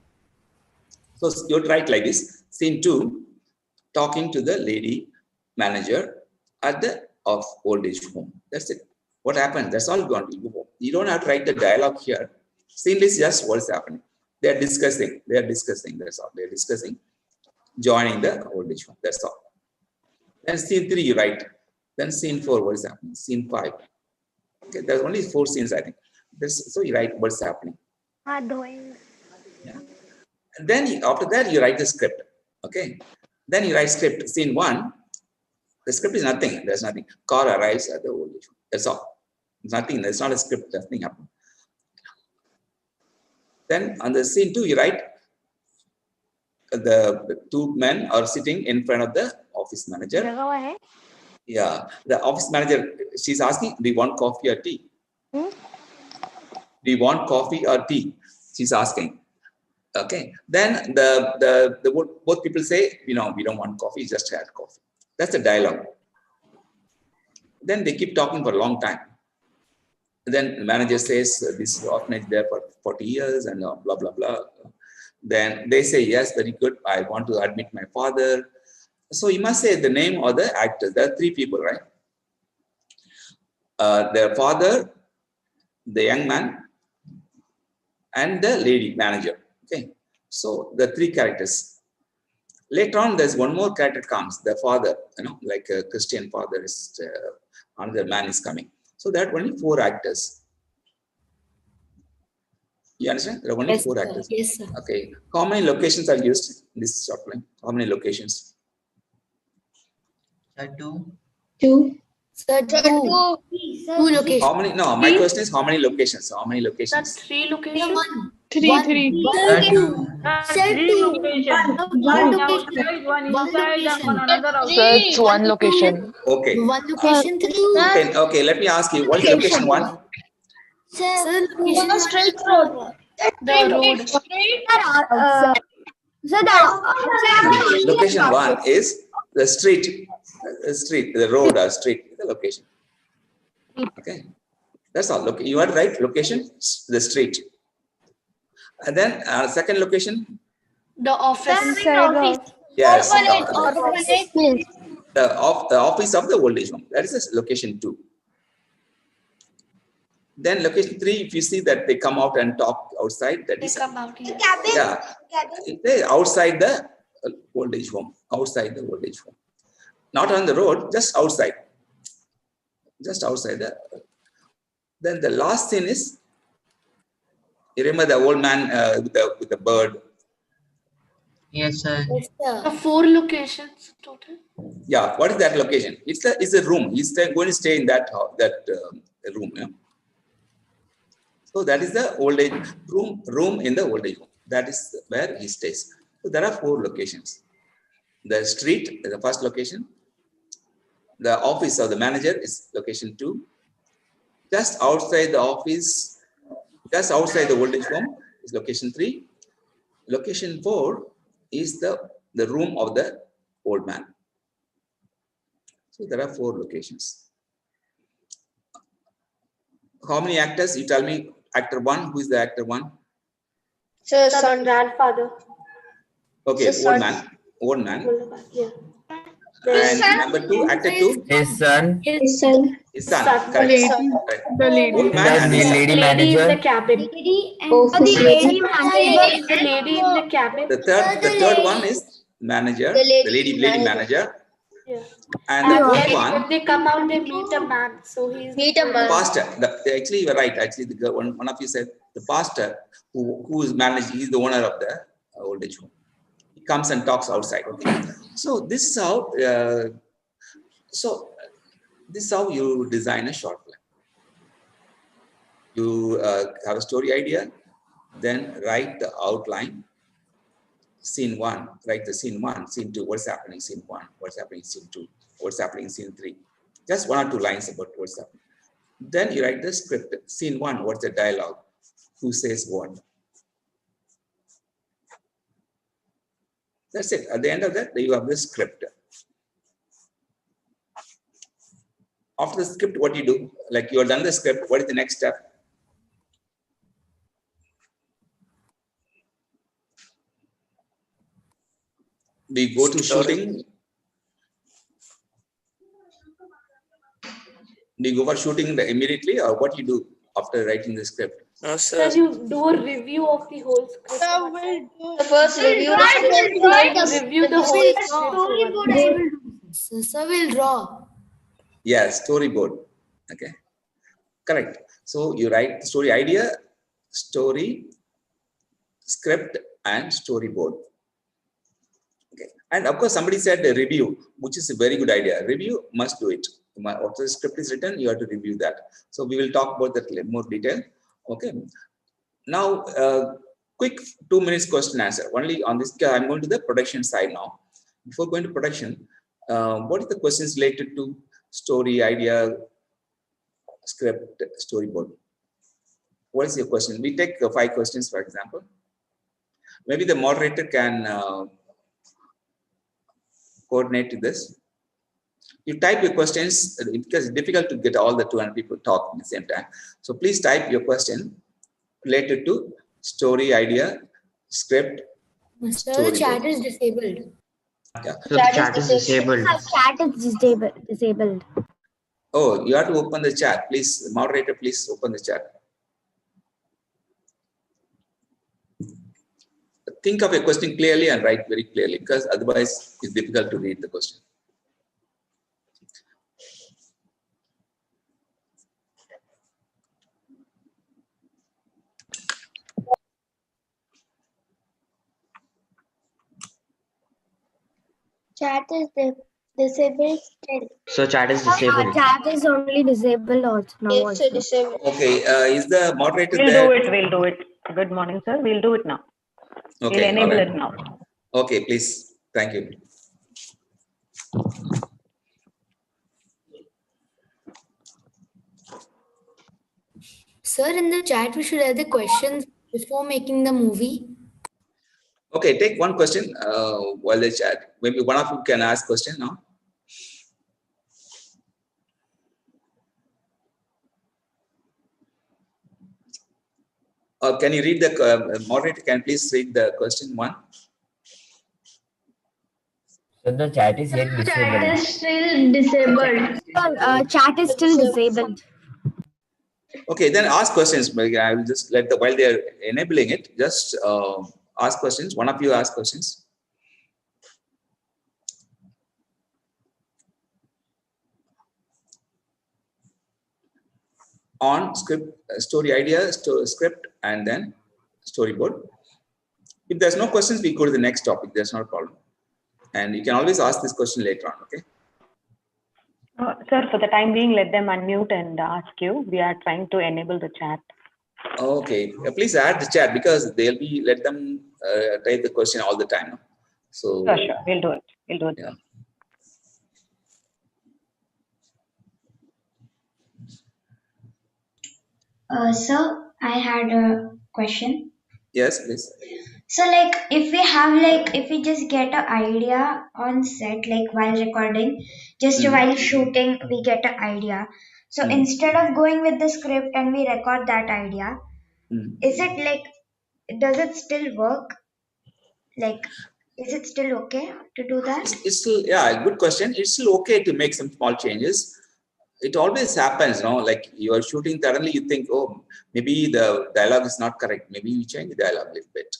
B: So you write like this: scene 2, talking to the lady manager at the old age home. That's it. What happened? That's all gone. You don't have to write the dialogue here. Scene is just what's happening. They are discussing. That's all. They are discussing. Joining the old age home. That's all. Then scene 3 you write. Then scene 4, what is happening? Scene 5. Okay, there's only 4 scenes, I think. So you write what's happening. Yeah. And then after that you write the script. Okay. Then you write script. Scene 1. The script is nothing. There's nothing. Car arrives at the old age home. That's all. It's nothing. There's not a script. Nothing happened. Then on the scene 2 you write. The 2 men are sitting in front of the office manager. Yeah, the office manager, she's asking, do you want coffee or tea? Do you want coffee or tea? She's asking. Okay. Then the both people say, we don't want coffee, just had coffee. That's the dialogue. Then they keep talking for a long time. Then the manager says, this orphanage there for 40 years and blah, blah, blah. Then they say, yes, very good. I want to admit my father. So you must say the name of the actors. There are 3 people, right? Their father, the young man, and the lady manager. Okay. So the 3 characters. Later on, there's one more character comes, the father, like a Christian father is, another man is coming. So there are only 4 actors. You understand? There are only 4 actors.
H: Yes, sir.
B: Okay. How many locations are used in this short film? How many locations?
H: 2. Sir, 2 locations.
B: How many? No, my question is how many locations? How many locations?
D: 3 locations.
H: 3. 2. Sir, 2. 1 location.
E: Sir, it's 1 location.
B: Okay.
H: 1 location, 3.
B: Okay. Let me ask you. What is location 1?
H: Sir, location
D: Straight road. The road.
B: Location 1 is the street. The road or street, the location. Okay. That's all. Look, you are right. Location, the street. And then second location.
D: The office.
B: Yes.
H: Orphanage.
B: The office of the old age home. That is location 2. Then location 3, if you see that they come out and talk outside, that is
D: Come out here.
B: they outside the old age home. Outside the old age home. Not on the road, just outside. Just outside the. Then the last thing is, you remember the old man with the bird.
L: Yes, sir.
D: The 4 locations total.
B: Yeah, what is that location? It's a room. He's going to stay in that room. Yeah? So that is the old age room in the old age home. That is where he stays. So there are 4 locations. The street is the first location. The office of the manager is location 2. Just outside the office, just outside the old age home is location 3. Location 4 is the room of the old man. So there are 4 locations. How many actors? You tell me. Actor 1. Who is the actor 1?
H: Sir, son, grandfather.
B: Okay,
H: His
B: old
H: son.
B: man. Old man.
H: Yeah.
B: And number 2, actor 2.
C: His son.
H: His son.
B: His son.
H: The
B: Correct.
H: lady.
B: Correct.
H: The lady.
B: Old man and his son.
C: Lady
H: Lady in the
C: manager.
H: cabin.
D: Lady and
H: Oh,
D: the lady
H: manager.
D: the lady in the cabin.
B: The third one is manager. The lady manager.
H: Yeah.
B: And the fourth
D: When
B: one,
D: they come out, they meet a man. So he's
B: pastor. Actually, you are right. Actually, the girl, one of you said the pastor who is managing. He's the owner of the old age home. He comes and talks outside. Okay. So this is how. This is how you design a short film. You have a story idea, then write the outline. Scene 1, write the scene 1, scene 2, what's happening, scene 1, what's happening, scene 2, what's happening, scene 3. Just 1 or 2 lines about what's happening. Then you write the script. Scene 1, what's the dialogue? Who says what? That's it. At the end of that, you have the script. After the script, what do you do? Like you have done the script, what is the next step? Do you go to shooting? Do you go for shooting immediately, or what you do after writing the script?
G: No, sir.
D: Then you do a review of the whole script.
H: The first review.
D: Review the whole script.
H: Sir will draw.
B: Yes, storyboard. Okay, correct. So you write the story idea, story, script, and storyboard. Okay, and of course somebody said a review, which is a very good idea. Review, must do it. After the script is written, you have to review that. So we will talk about that in more detail. Okay. Now, quick 2 minutes question answer. Only on this, I'm going to the production side now. Before going to production, what is the questions related to story, idea, script, storyboard? What is your question? We take 5 questions, for example. Maybe the moderator can coordinate this. You type your questions because it's difficult to get all the 200 people talk at the same time. So please type your question related to story, idea, script.
H: Sir, the chat is disabled.
B: Yeah.
L: So the chat is disabled.
J: Chat is disabled.
B: Oh, you have to open the chat. Please, moderator, please open the chat. Think of a question clearly and write very clearly, because otherwise it's difficult to read the question.
H: Chat is disabled still.
L: So chat is disabled.
J: Chat is only disabled also now.
H: It's
J: Also.
H: disabled.
B: Okay, is the moderator
M: We'll
B: there?
M: do it. Good morning, sir. We'll do it now.
B: Okay,
M: We'll enable
B: all right.
M: it now.
B: Okay, please. Thank you.
H: Sir, in the chat, we should have the questions before making the movie.
B: Okay, take one question while they chat. Maybe one of you can ask question now. Can you read the moderator? Can you please read the question 1?
C: So the chat is yet
I: Chat
C: disabled.
I: is still disabled.
J: Chat is still disabled.
B: Okay, then ask questions. I will just let while they are enabling it, just ask questions. One of you ask questions. On script, story idea, script, and then storyboard. If there's no questions, we go to the next topic. There's not a problem. And you can always ask this question later on, okay?
M: Sir, for the time being, let them unmute and ask you. We are trying to enable the chat.
B: Okay, please add the chat because they'll be, let them type the question all the time. No? So,
M: Sure. We'll do it. We'll do it.
B: Yeah.
I: Sir, I had a question.
B: Yes, please.
I: So like if we just get an idea on set, like while recording, just while shooting, we get an idea. So instead of going with the script and we record that idea, is it like, does it still work? Like, is it still okay to do that?
B: It's still, yeah, good question. It's still okay to make some small changes. It always happens, you know, like you are shooting, suddenly you think, oh, maybe the dialogue is not correct. Maybe you change the dialogue a little bit.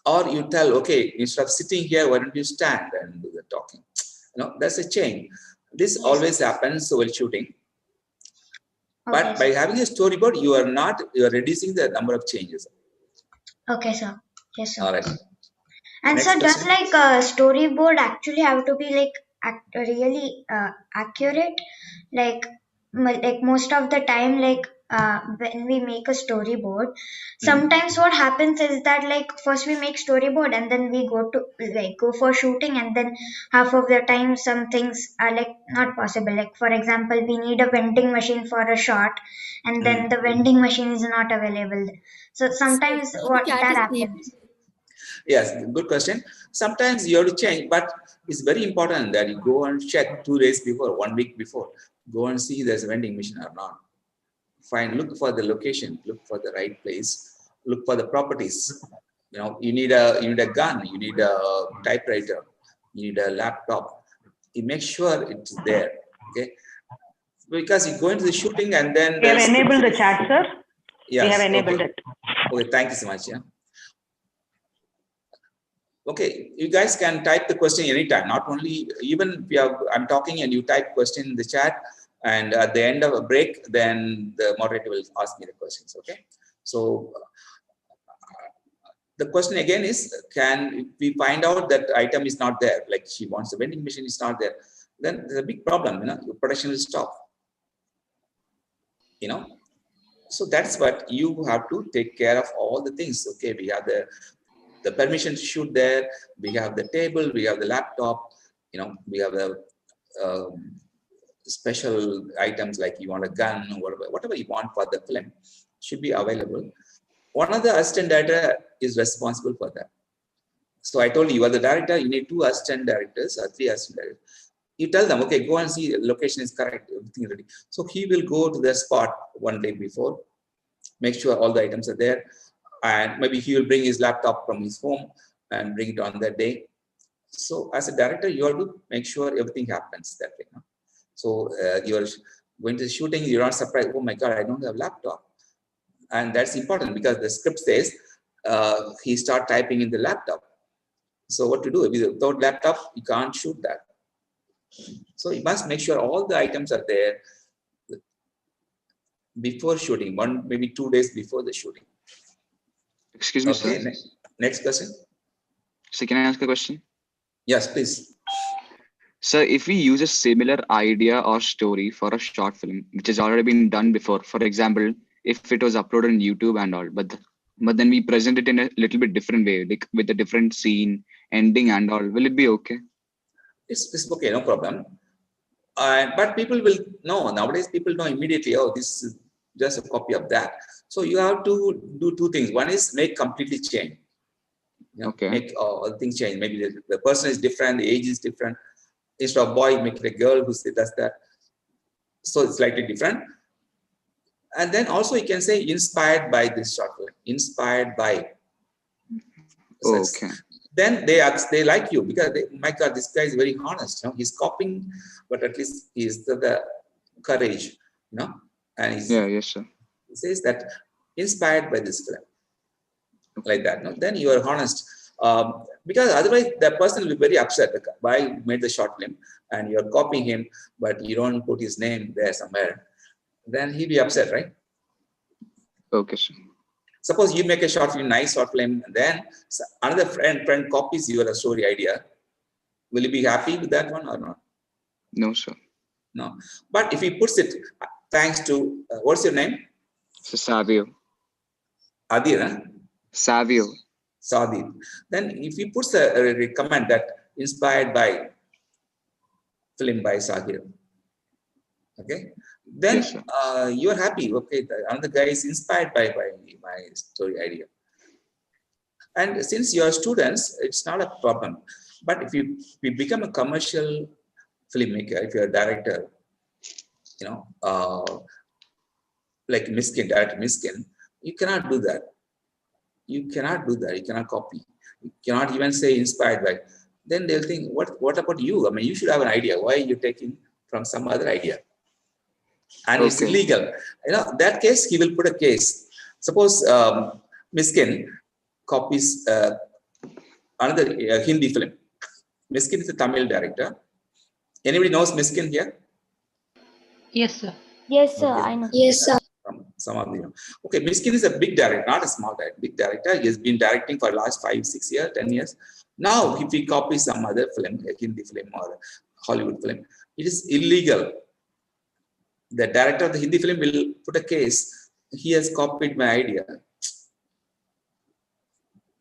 B: Or you tell, okay, instead of sitting here, why don't you stand and do the talking? You know, that's a change. This always happens while shooting. But by having a storyboard, you are reducing the number of changes.
I: Okay, sir. Yes, sir.
B: All right.
I: And
B: Next
I: sir, does
B: question.
I: like a storyboard actually have to be like really accurate? Like most of the time, like when we make a storyboard, sometimes what happens is that like first we make storyboard and then we go for shooting, and then half of the time some things are like not possible. Like for example, we need a vending machine for a shot, and then the vending machine is not available. So sometimes what that happens.
B: Yes, good question. Sometimes you have to change, but it's very important that you go and check 2 days before, 1 week before. Go and see there's a vending machine or not. Look for the location, look for the right place, look for the properties. You know, you need a gun, you need a typewriter, you need a laptop. You make sure it's there, okay? Because you go into the shooting and then
M: We have enabled the chat, sir.
B: Yes,
M: we have enabled
B: okay.
M: it.
B: Okay, thank you so much. Yeah. Okay, you guys can type the question anytime. Not only, even if I'm talking and you type question in the chat, and at the end of a break, then the moderator will ask me the questions. Okay. So the question again is, can we find out that item is not there? Like she wants the vending machine is not there. Then there's a big problem. You know, your production will stop. You know. So that's what you have to take care of all the things. Okay, we have the permission to shoot there, we have the table, we have the laptop, you know, we have the special items like you want a gun or whatever you want for the film should be available. One of the assistant director is responsible for that. So I told you are the director, you need 2 assistant directors or 3 assistant directors. You tell them, okay, go and see the location is correct, everything ready. So he will go to the spot 1 day before, make sure all the items are there. And maybe he will bring his laptop from his home and bring it on that day. So as a director, you have to make sure everything happens that way. No? So you're going to the shooting, you're not surprised, oh my God, I don't have a laptop. And that's important because the script says he start typing in the laptop. So what to do? Without laptop, you can't shoot that. So you must make sure all the items are there before shooting, maybe 2 days before the shooting.
N: Excuse me,
B: okay,
N: sir.
B: Next question.
N: So can I ask a question?
B: Yes, please.
N: So if we use a similar idea or story for a short film, which has already been done before, for example, if it was uploaded on YouTube and all, but then we present it in a little bit different way, like with a different scene, ending and all, will it be okay?
B: It's okay, no problem. But people will know, nowadays people know immediately, oh, this is just a copy of that. So you have to do 2 things. One is make completely change. You know,
N: okay.
B: Make all things change. Maybe the person is different, the age is different. Instead of boy, make it a girl who does that. So it's slightly different. And then also you can say inspired by this short film, inspired by. So
N: Okay.
B: then they like you because my God, this guy is very honest. You know, he's copying, but at least he's the courage. You know, and
N: Yes, sir.
B: he says that inspired by this film, like that. No, then you are honest. Because otherwise that person will be very upset. Why you made the short film and you're copying him, but you don't put his name there somewhere. Then he'll be upset, right?
N: Okay, sir.
B: Suppose you make a short film, nice short film, and then another friend copies your story idea. Will you be happy with that one or not?
N: No, sir.
B: No. But if he puts it, thanks to, what's your name?
N: Savio.
B: Adir, huh?
N: Savio.
B: Sadi. Then if he puts a comment that inspired by film by Sahir, okay, then
N: Yes,
B: you're happy. Okay, another guy is inspired by my story idea. And since you are students, it's not a problem. But if you become a commercial filmmaker, if you're a director, you know, like Miskin, director Miskin, you cannot do that. You cannot do that. You cannot copy. You cannot even say inspired by. Then they'll think, what about you? I mean, you should have an idea. Why are you taking from some other idea? And it's illegal. You know, that case, he will put a case. Suppose Miskin copies another Hindi film. Miskin is a Tamil director. Anybody knows Miskin here?
A: Yes, sir.
D: Yes, sir.
B: Okay.
D: I know.
I: Yes, sir.
B: Some of you. Okay, Miskin is a big director, not a small director. Big director. He has been directing for the last 5, 6 years, 10 years. Now, if he copies some other film, a Hindi film or Hollywood film, it is illegal. The director of the Hindi film will put a case. He has copied my idea.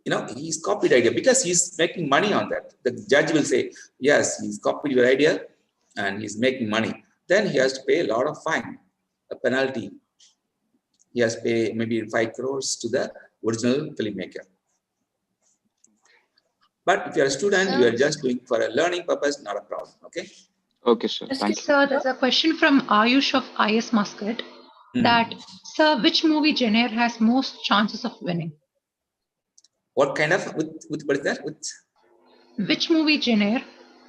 B: You know, he's copied idea because he's making money on that. The judge will say, yes, he's copied your idea and he's making money. Then he has to pay a lot of fine, a penalty. He has to pay maybe 5 crores to the original filmmaker. But if you're a student, you are just doing for a learning purpose, not a problem. Okay?
N: Okay, sir. Thank you.
A: Sir, there's a question from Ayush of IS Muscat that, sir, which movie genre has most chances of winning?
B: What kind of, with what is that? With
A: which movie genre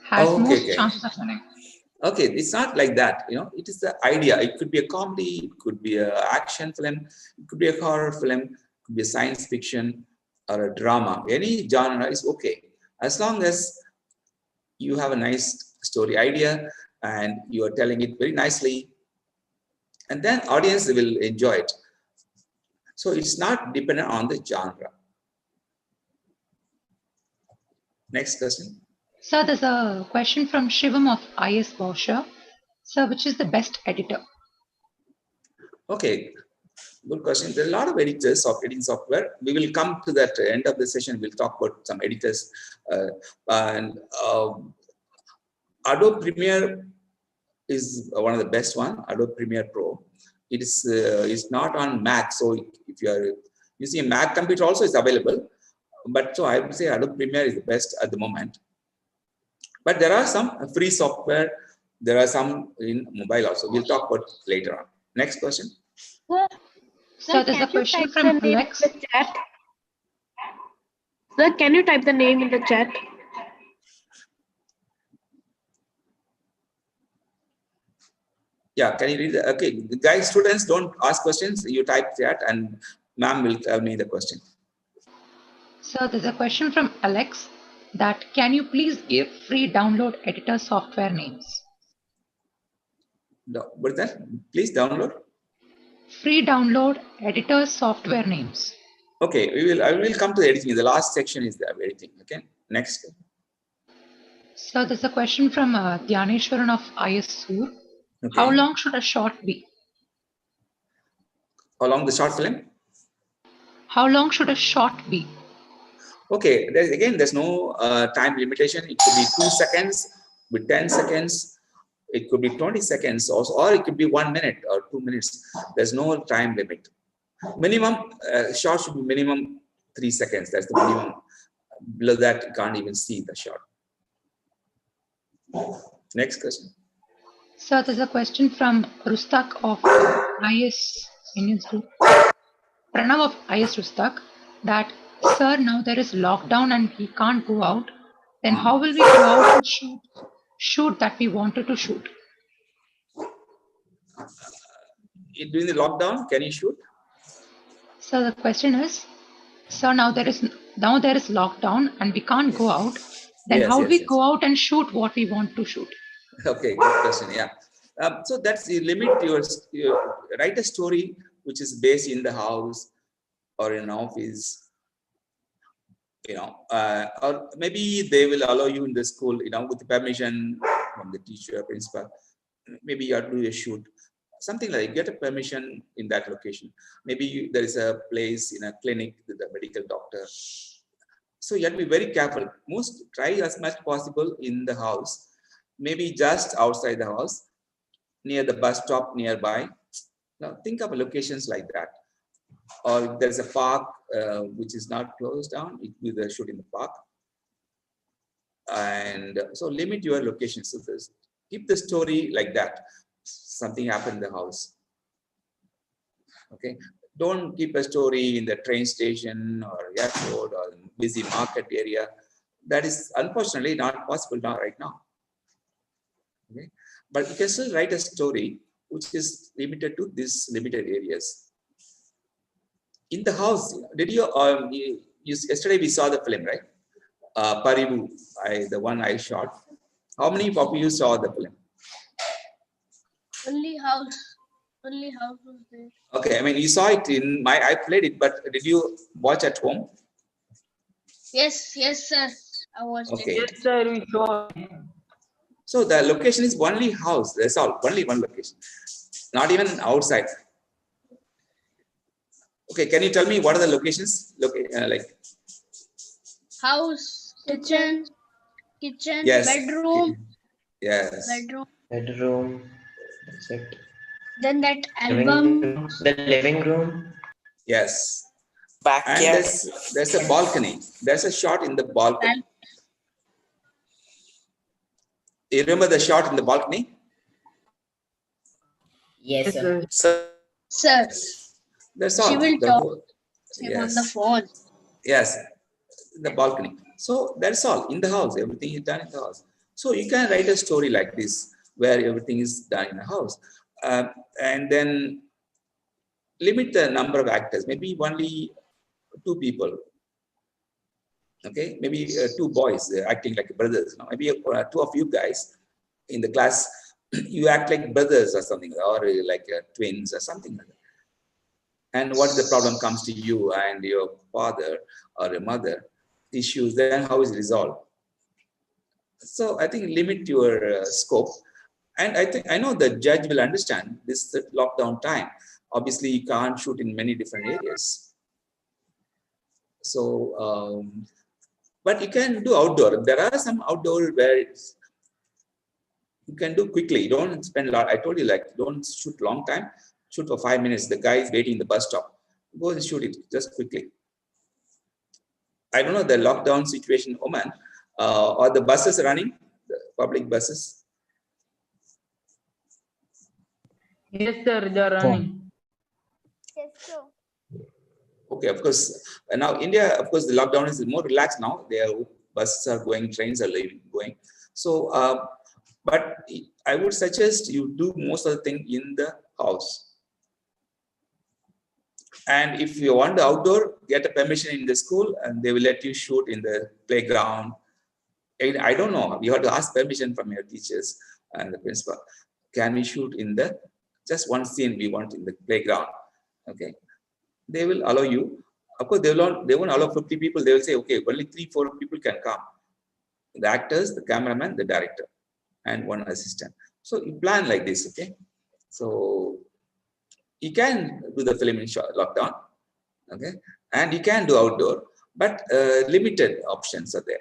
A: has most chances of winning?
B: Okay, it's not like that. You know, it is the idea. It could be a comedy, it could be an action film, it could be a horror film, it could be a science fiction or a drama. Any genre is okay, as long as you have a nice story idea and you are telling it very nicely, and then audience will enjoy it. So it's not dependent on the genre. Next question.
A: Sir, there's a question from Shivam of IS Boscher. Sir, which is the best editor?
B: Okay, good question. There are a lot of editors of editing software. We will come to that end of the session. We'll talk about some editors. Adobe Premiere is one of the best one. Adobe Premiere Pro. It is not on Mac. So if you are using a Mac computer, also is available. But so I would say Adobe Premiere is the best at the moment. But there are some free software. There are some in mobile also. We'll talk about later on. Next question.
A: Sir, there's a question from Alex.
D: Sir, can you type the name in the chat?
B: Yeah, can you read that? Okay, guys, students, don't ask questions. You type chat and ma'am will tell me the question.
A: Sir, there's a question from Alex that can you please give free download editor software names?
B: What is that? Please download.
A: Free download editor software names.
B: Okay, I will come to the editing. The last section is the editing. Okay, next.
A: So there's a question from Dhyaneshwaran of IS Sur.
B: Okay.
A: How long should a short be?
B: How long the short film?
A: How long should a short be?
B: Okay, there's no time limitation. It could be 2 seconds, with 10 seconds. It could be 20 seconds also, or it could be 1 minute or 2 minutes. There's no time limit. Minimum shot should be minimum 3 seconds. That's the minimum. Below that, you can't even see the shot. Next question.
A: So there's a question from Rustak of IS in newsgroup. Pranav of IS Rustak that, sir, now there is lockdown and we can't go out. Then how will we go out and shoot that we wanted to shoot?
B: During the lockdown, can you shoot?
A: So the question is, sir, now there is lockdown and we can't go out. Then
B: Yes,
A: how
B: yes,
A: we
B: yes.
A: go out and shoot what we want to shoot?
B: Okay, good question. Yeah. So that's the limit. Your write a story which is based in the house or in an office. Or maybe they will allow you in the school, with the permission from the teacher, principal. Maybe you have to do a shoot, something like get a permission in that location. Maybe there is a place in a clinic with a medical doctor. So you have to be very careful. Try as much possible in the house, maybe just outside the house, near the bus stop nearby. Now think of locations like that. Or if there's a park which is not closed down, it will be shoot in the park. And so limit your locations. So keep the story like that. Something happened in the house. Okay. Don't keep a story in the train station or airport or busy market area. That is unfortunately not possible now, right now. Okay. But you can still write a story which is limited to these limited areas. In the house, did you, yesterday we saw the film, right? Parivu, the one I shot. How many of you saw the film?
O: Only house was there.
B: Okay, I mean, you saw it I played it, but did you watch at home?
O: Yes, sir. I watched
B: Okay.
O: it.
E: Yes, sir, we saw.
B: So the location is only house. That's all. Only one location. Not even outside. Okay, can you tell me what are the locations? Like
O: House, kitchen,
B: yes.
O: bedroom.
B: Yes.
L: Bedroom. That's it.
O: Then that album.
L: The living room.
B: Yes.
G: Backyard.
B: And there's a balcony. There's a shot in the balcony. You remember the shot in the balcony?
G: Yes, sir.
O: Sir.
B: That's all.
O: She will
B: The
O: talk
B: whole-
O: on the phone.
B: Yes, the balcony. So that's all in the house. Everything is done in the house. So you can write a story like this where everything is done in the house, and then limit the number of actors. Maybe only 2 people. Okay, maybe 2 boys acting like brothers. Maybe 2 of you guys in the class, you act like brothers or something, or like twins or something like that. And what the problem comes to you and your father or your mother issues, then how is it resolved? So I think limit your scope. And I know the judge will understand this lockdown time. Obviously, you can't shoot in many different areas. So, but you can do outdoor. There are some outdoor where you can do quickly. You don't spend a lot. I told you, like, don't shoot long time. Shoot for 5 minutes. The guy is waiting in the bus stop. Go and shoot it just quickly. I don't know the lockdown situation, Oman, or the buses running, the public buses.
E: Yes, sir, they are running.
O: Yes, sir.
B: Okay, of course. Now India, of course, the lockdown is more relaxed now. Their buses are going, trains are going. So, but I would suggest you do most of the thing in the house. And if you want the outdoor, get a permission in the school and they will let you shoot in the playground. And I don't know, you have to ask permission from your teachers and the principal. Can we shoot in the, just one scene we want in the playground? Okay. They will allow you. Of course, they won't allow 50 people. They will say, okay, only 3-4 people can come. The actors, the cameraman, the director, and 1 assistant. So you plan like this, okay? So you can do the film in lockdown, okay? And you can do outdoor, but limited options are there.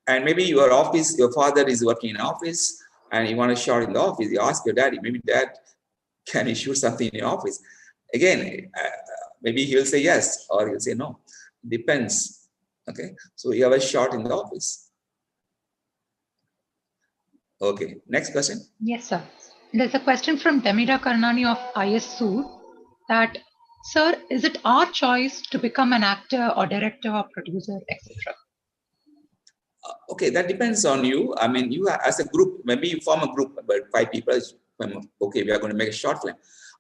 B: And maybe your office, your father is working in office and you want to shot in the office. You ask your daddy, maybe dad, can you shoot something in your office? Again, maybe he'll say yes, or he'll say no. Depends, okay? So you have a shot in the office. Okay, next question.
A: Yes, sir. There's a question from Demira Karnani of Isff that, sir, is it our choice to become an actor or director or producer, etc.?
B: Okay, that depends on you. I mean, you as a group, maybe you form a group about 5 people. Okay, we are going to make a short film.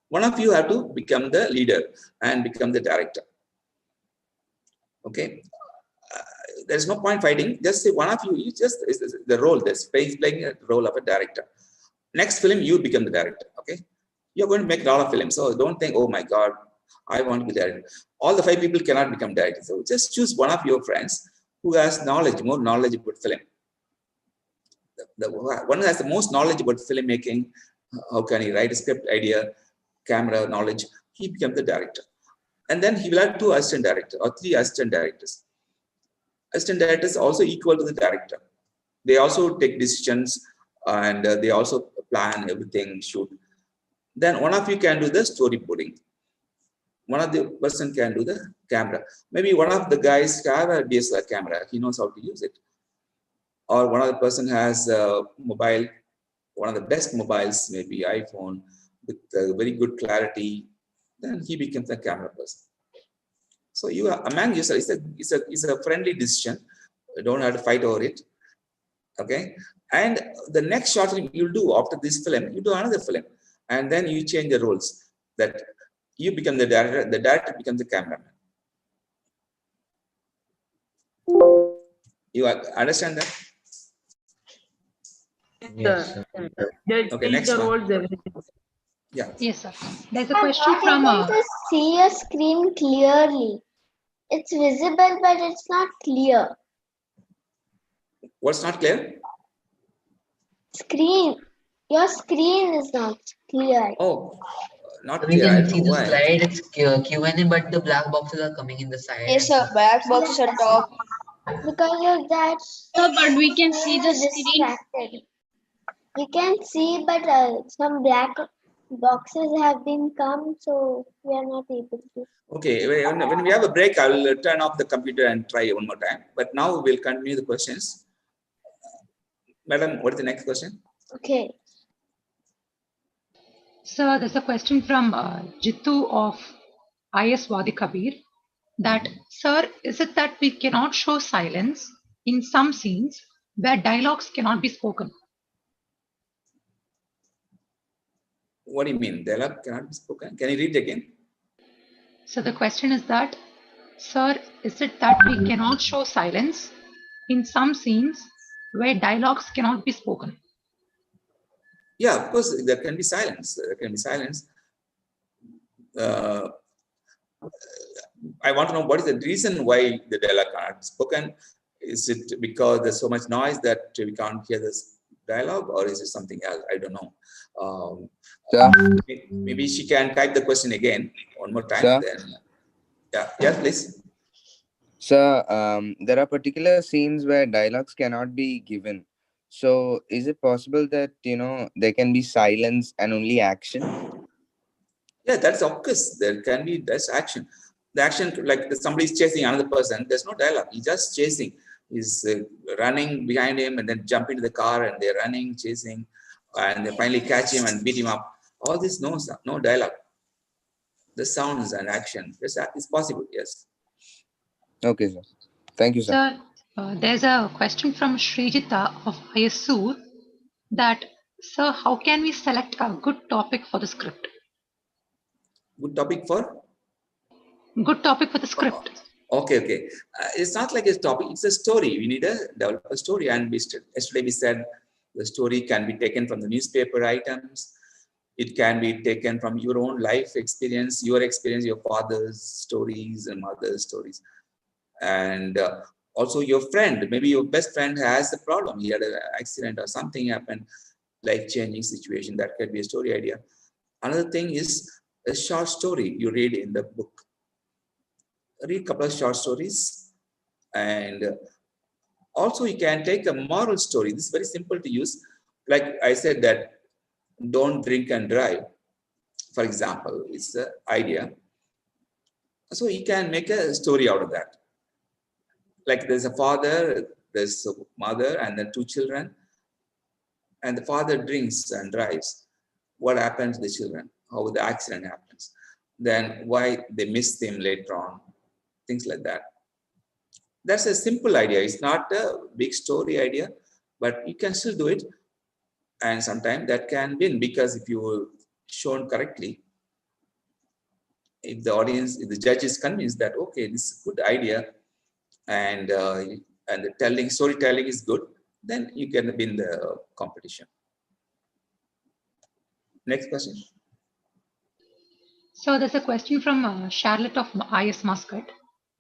B: One of you have to become the leader and become the director. Okay, there's no point fighting. Just say one of you just is the role. This playing the role of a director. Next film, you become the director. Okay, you're going to make a lot of films. So don't think, oh my God, I want to be director. All the 5 people cannot become directors. So just choose one of your friends who has knowledge, more knowledge about film. The one who has the most knowledge about filmmaking, how can he write a script idea, camera knowledge, he becomes the director. And then he will have 2 assistant directors or 3 assistant directors. Assistant directors are also equal to the director. They also take decisions and they also plan everything, shoot. Then one of you can do the storyboarding. One of the person can do the camera. Maybe one of the guys have a DSLR camera. He knows how to use it. Or one of the person has a mobile, one of the best mobiles, maybe iPhone, with very good clarity. Then he becomes a camera person. So you are among yourself. It's a friendly decision. You don't have to fight over it. Okay. And the next short film you'll do after this film, you do another film, and then you change the roles. That you become the director becomes the cameraman. You understand that?
E: Yes, sir. They
B: Okay,
E: teach
B: next
E: the
B: one.
E: roles, everything.
B: Yeah.
A: Yes, sir. There's a
O: I'm
A: question
O: not
A: from
O: able to see a screen clearly. It's visible, but it's not clear.
B: What's not clear?
O: Screen. Your screen is not clear.
B: Oh, not
L: We
B: clear. I
L: can
B: don't
L: see
B: know
L: the
B: why.
L: slide, it's Q&A, but the black boxes are coming in the side.
O: Yes, sir. Black boxes are top. Because of that, Sir, but we can see the we're screen. distracted. We can see, but some black boxes have been come, so we are not able to.
B: Okay, when we have a break, I will turn off the computer and try one more time. But now we'll continue the questions. Madam, what is the next question?
O: Okay.
A: Sir, there's a question from Jitu of IS Wadi Kabir that, sir, is it that we cannot show silence in some scenes where dialogues cannot be spoken?
B: What do you mean? Dialogue cannot be spoken? Can you read again?
A: So the question is that, sir, is it that we cannot show silence in some scenes where dialogues cannot be spoken?
B: Yeah, of course, there can be silence. There can be silence. I want to know what is the reason why the dialogue cannot be spoken. Is it because there's so much noise that we can't hear this dialogue, or is it something else? I don't know. Maybe she can type the question again one more time.
P: Sir?
B: Then, yeah, please.
P: Sir, there are particular scenes where dialogues cannot be given. So, is it possible that there can be silence and only action?
B: Yeah, that's of course. There can be action. The action, like somebody is chasing another person, there's no dialogue. He's just chasing. He's running behind him and then jump into the car and they're running, chasing, and they finally catch him and beat him up. All this no dialogue. The sounds and action. Yes, it's possible. Yes.
P: Okay, sir. Thank you, sir.
A: Sir, there's a question from Srijita of ISU that, sir, how can we select a good topic for the script?
B: Good topic for?
A: Good topic for the script.
B: Okay. It's not like a topic, it's a story. We need to develop a story. And yesterday we said the story can be taken from the newspaper items. It can be taken from your own life experience, your father's stories and mother's stories. And also your friend, maybe your best friend has a problem. He had an accident or something happened, life-changing situation. That could be a story idea. Another thing is a short story you read in the book. Read a couple of short stories, and also you can take a moral story. This is very simple to use. Like I said that don't drink and drive, for example, it's the idea. So you can make a story out of that. Like there's a father, there's a mother, and then 2 children, and the father drinks and drives. what happened to the children, how the accident happens, then why they miss them later on, things like that. That's a simple idea. It's not a big story idea, but you can still do it. And sometimes that can win, because if you were shown correctly, if the audience, if the judge is convinced that, okay, this is a good idea, and the storytelling is good, then you can win the competition. Next question.
A: So there's a question from Charlotte of IS Muscat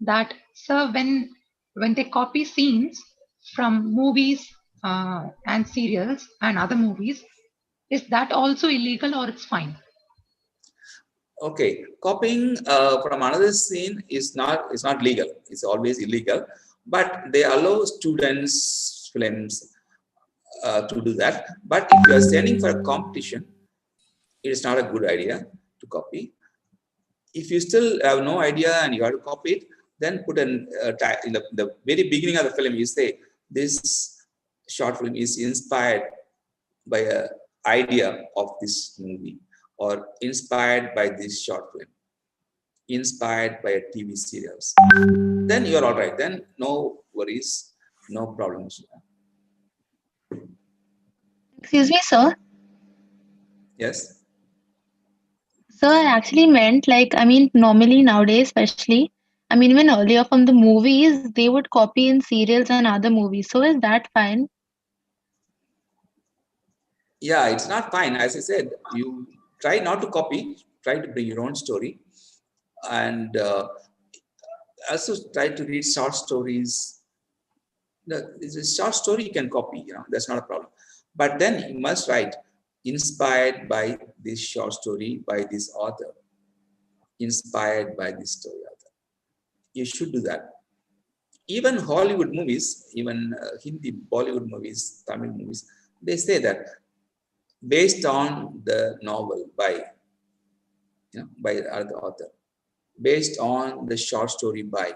A: that, sir, when they copy scenes from movies and serials and other movies, is that also illegal or it's fine?
B: Okay, copying from another scene is not legal. It's always illegal, but they allow students films to do that. But if you are standing for a competition, it is not a good idea to copy. If you still have no idea and you have to copy it, then put in the very beginning of the film, you say this short film is inspired by an idea of this movie, or inspired by this short film, inspired by a TV series. Then you're all right. Then no worries, no problems.
Q: Excuse me, sir.
B: Yes.
Q: Sir, I actually meant, like, I mean, normally nowadays, especially, I mean, even earlier from the movies, they would copy in serials and other movies. So is that fine?
B: Yeah, it's not fine. As I said, you try not to copy, try to bring your own story, and also try to read short stories. It's a short story you can copy, that's not a problem. But then you must write, inspired by this short story by this author, inspired by this story author. You should do that. Even Hollywood movies, even Hindi, Bollywood movies, Tamil movies, they say that based on the novel by the author, based on the short story by.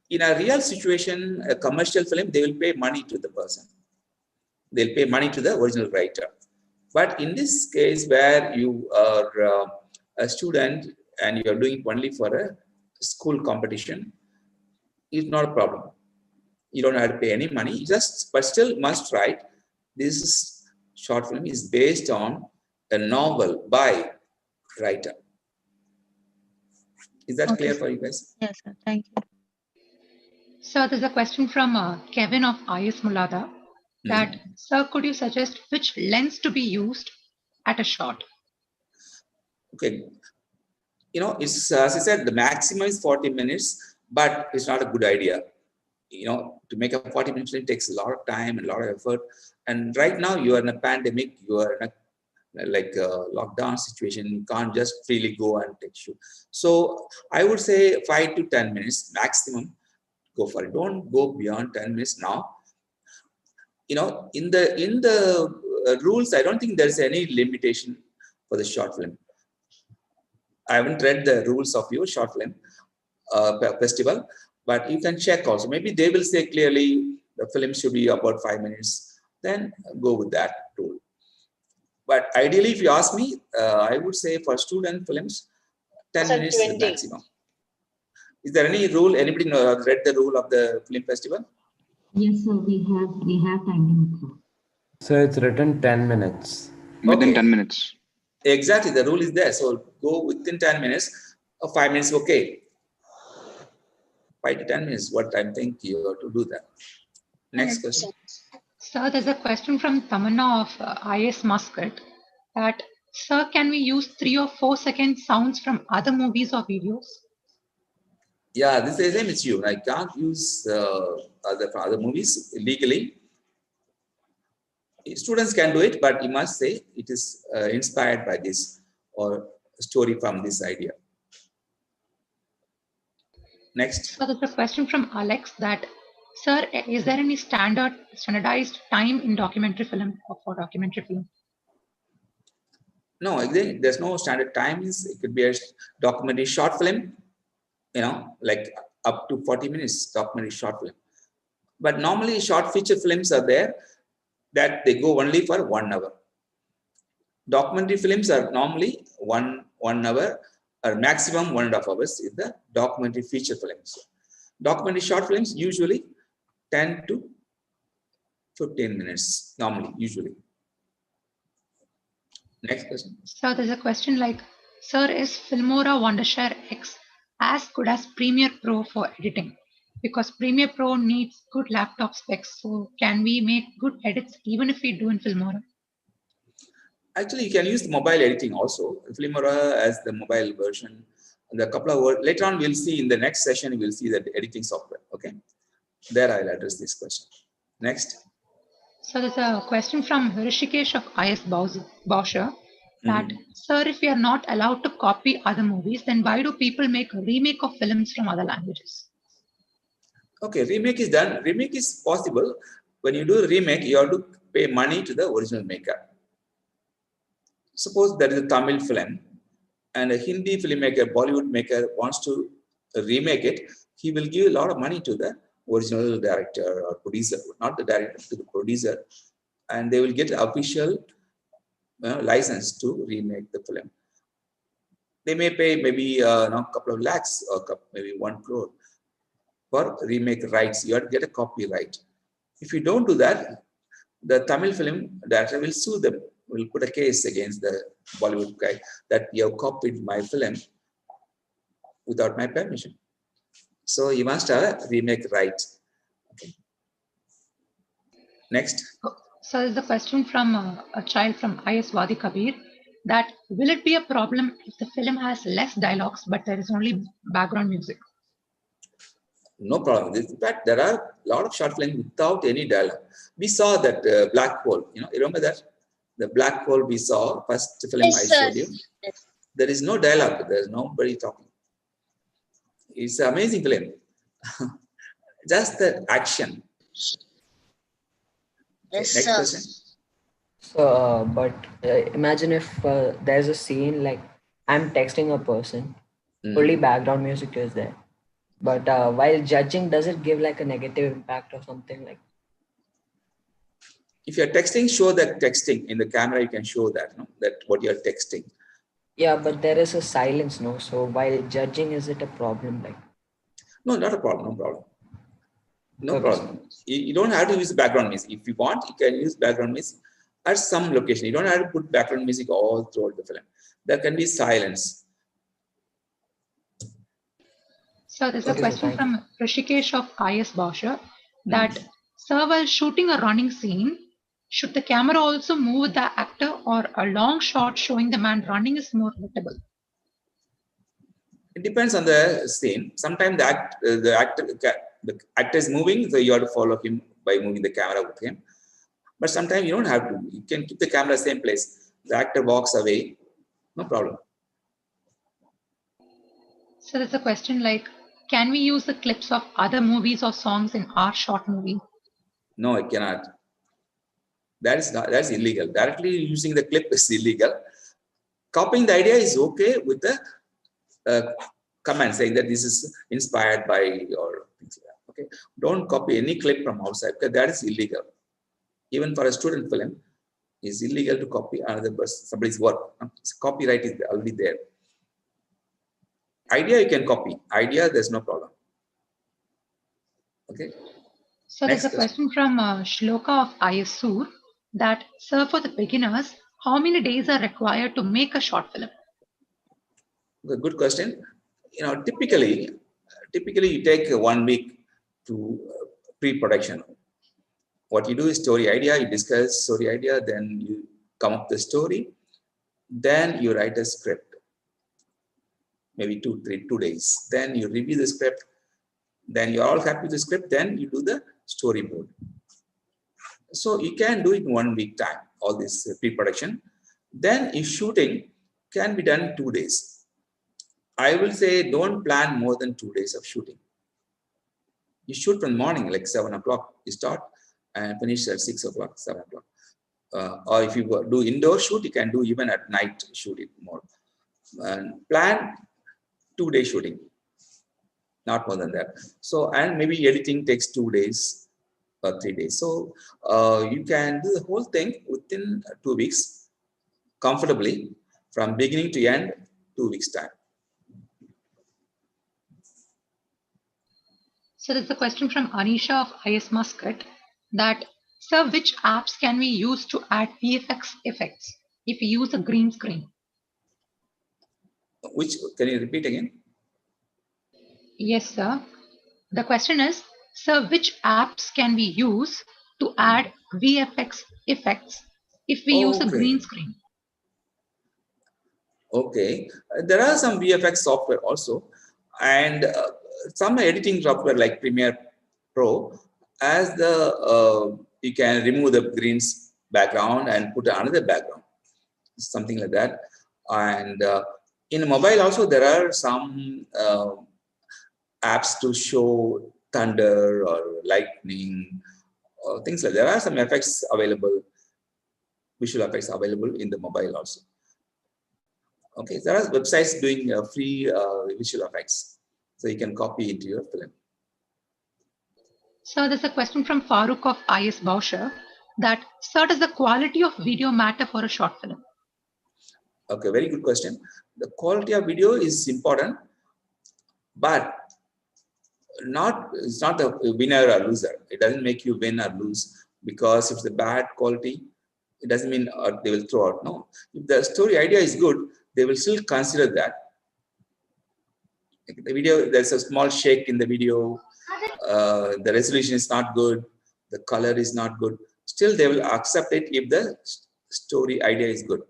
B: In a real situation, a commercial film, they will pay money to the person. They'll pay money to the original writer. But in this case, where you are a student and you are doing it only for a school competition, it's not a problem. You don't have to pay any money, but still must write, this short film is based on a novel by writer. Is that clear for you guys?
Q: Yes, sir. Thank you.
A: So there's a question from Kevin of IS Mulada that, sir, could you suggest which lens to be used at a shot?
B: Okay. It's, as I said, the maximum is 40 minutes, but it's not a good idea. To make a 40 minutes, it takes a lot of time and a lot of effort. And right now you are in a pandemic, you are in a lockdown situation, you can't just freely go and take shoot. So I would say 5 to 10 minutes maximum, go for it. Don't go beyond 10 minutes now. In the rules, I don't think there's any limitation for the short film. I haven't read the rules of your short film festival, but you can check also. Maybe they will say clearly the film should be about 5 minutes, then go with that rule. But ideally, if you ask me, I would say for student films, 10 minutes is the maximum. Is there any rule? Anybody read the rule of the film festival?
R: Yes, sir. We have time limit, sir.
F: So it's written 10 minutes.
N: Within 10 minutes.
B: Exactly, the rule is there. So go within 10 minutes, or 5 minutes, okay. 5 to 10 minutes, what I think you have to do that. Next question.
A: Sir, there's a question from Tamanna of IS Muscat that, sir, can we use 3 or 4 second sounds from other movies or videos?
B: Yeah, this is the same as you. I can't use other movies legally. Students can do it, but you must say it is inspired by this or a story from this idea. Next.
A: So there's a question from Alex that, sir, is there any standardized time in documentary film or for documentary film?
B: No, again, there's no standard time. It could be a documentary short film, like up to 40 minutes documentary short film. But normally short feature films are there that they go only for 1 hour. Documentary films are normally one hour or maximum 1.5 hours in the documentary feature films. Documentary short films usually 10 to 15 minutes normally, usually. Next question.
A: So there's a question like, sir, is Filmora Wondershare X as good as Premiere Pro for editing? Because Premiere Pro needs good laptop specs. So can we make good edits even if we do in Filmora?
B: Actually, you can use the mobile editing also. Filmora as the mobile version. And a couple of words later on, we'll see in the next session, we'll see that editing software. Okay. There I'll address this question. Next.
A: So there's a question from Rishikesh of IS Boscher that, sir, if we are not allowed to copy other movies, then why do people make a remake of films from other languages?
B: Okay, remake is done. Remake is possible. When you do a remake, you have to pay money to the original maker. Suppose there is a Tamil film and a Hindi filmmaker, Bollywood maker wants to remake it, he will give a lot of money to the original director or producer, not the director, to the producer, and they will get official license to remake the film. They may pay maybe a couple of lakhs or maybe 1 crore for remake rights. You have to get a copyright. If you don't do that, the Tamil film director will sue them, will put a case against the Bollywood guy that you have copied my film without my permission. So you must have a remake right. Okay. Next.
A: So there's a question from a child from IS Wadi Kabir that will it be a problem if the film has less dialogues but there is only background music?
B: No problem. In fact, there are a lot of short films without any dialogue. We saw that Black Hole. You remember that? The Black Hole we saw, first film I showed you. There is no dialogue. There is nobody talking. It's an amazing film. Just the action.
S: Yes,
B: Next
S: sir.
B: question.
S: So, but imagine if there's a scene like I'm texting a person, only background music is there. But while judging, does it give like a negative impact or something like?
B: If you're texting, show that texting. In the camera, you can show that, that what you're texting.
S: Yeah, but there is a silence, no? So while judging, is it a problem? Like?
B: No, not a problem. No problem. No problem. You don't have to use background music. If you want, you can use background music at some location. You don't have to put background music all throughout the film. There can be silence.
A: So there's a question from Rishikesh of IS Boscher that, sir, while shooting a running scene, should the camera also move with the actor or a long shot showing the man running is more relatable?
B: It depends on the scene. Sometimes the actor is moving, so you have to follow him by moving the camera with him. But sometimes you don't have to. You can keep the camera same place. The actor walks away, no problem.
A: So there's a question like, can we use the clips of other movies or songs in our short movie?
B: No, I cannot. That's illegal. Directly using the clip is illegal. Copying the idea is okay with the comment saying that this is inspired by or things like that. Okay, don't copy any clip from outside because that is illegal. Even for a student film, it's illegal to copy another person, somebody's work. Copyright is already there. Idea you can copy. Idea, there's no problem. Okay.
A: So there's a question from Shloka of ISUR that, sir, for the beginners, how many days are required to make a short film?
B: Good question. Typically you take 1 week to pre-production. What you do is story idea, you discuss story idea, then you come up with the story, then you write a script. Maybe 2 days. Then you review the script. Then you're all happy with the script. Then you do the storyboard. So you can do it in 1 week time, all this pre-production. Then if shooting can be done in 2 days. I will say don't plan more than 2 days of shooting. You shoot from morning, like 7 o'clock, you start and finish at 6 o'clock, 7 o'clock. Or if you do indoor shoot, you can do even at night, shoot it more. And plan 2-day shooting, not more than that. So, and maybe editing takes 2 days or 3 days. So you can do the whole thing within 2 weeks. comfortably from beginning to end 2 weeks time.
A: So there's a question from Anisha of IS Muscat that, sir, which apps can we use to add VFX effects if we use a green screen?
B: Which, can you repeat again?
A: Yes, sir. The question is, sir, which apps can we use to add VFX effects if we use a green screen?
B: Okay, there are some VFX software also, and some editing software like Premiere Pro, as the you can remove the green background and put another background, something like that. And in mobile also there are some apps to show thunder or lightning or things like that. There are some effects available, visual effects available in the mobile also. Okay, there are websites doing free visual effects, so you can copy into your film.
A: So there's a question from Farooq of IS Bauscher that, sir, does the quality of video matter for a short film?
B: Okay, very good question. The quality of video is important, but it's not the winner or loser. It doesn't make you win or lose, because if it's a bad quality, it doesn't mean they will throw out. No, if the story idea is good, they will still consider that. The video, there's a small shake in the video, the resolution is not good, the color is not good, still they will accept it if the story idea is good.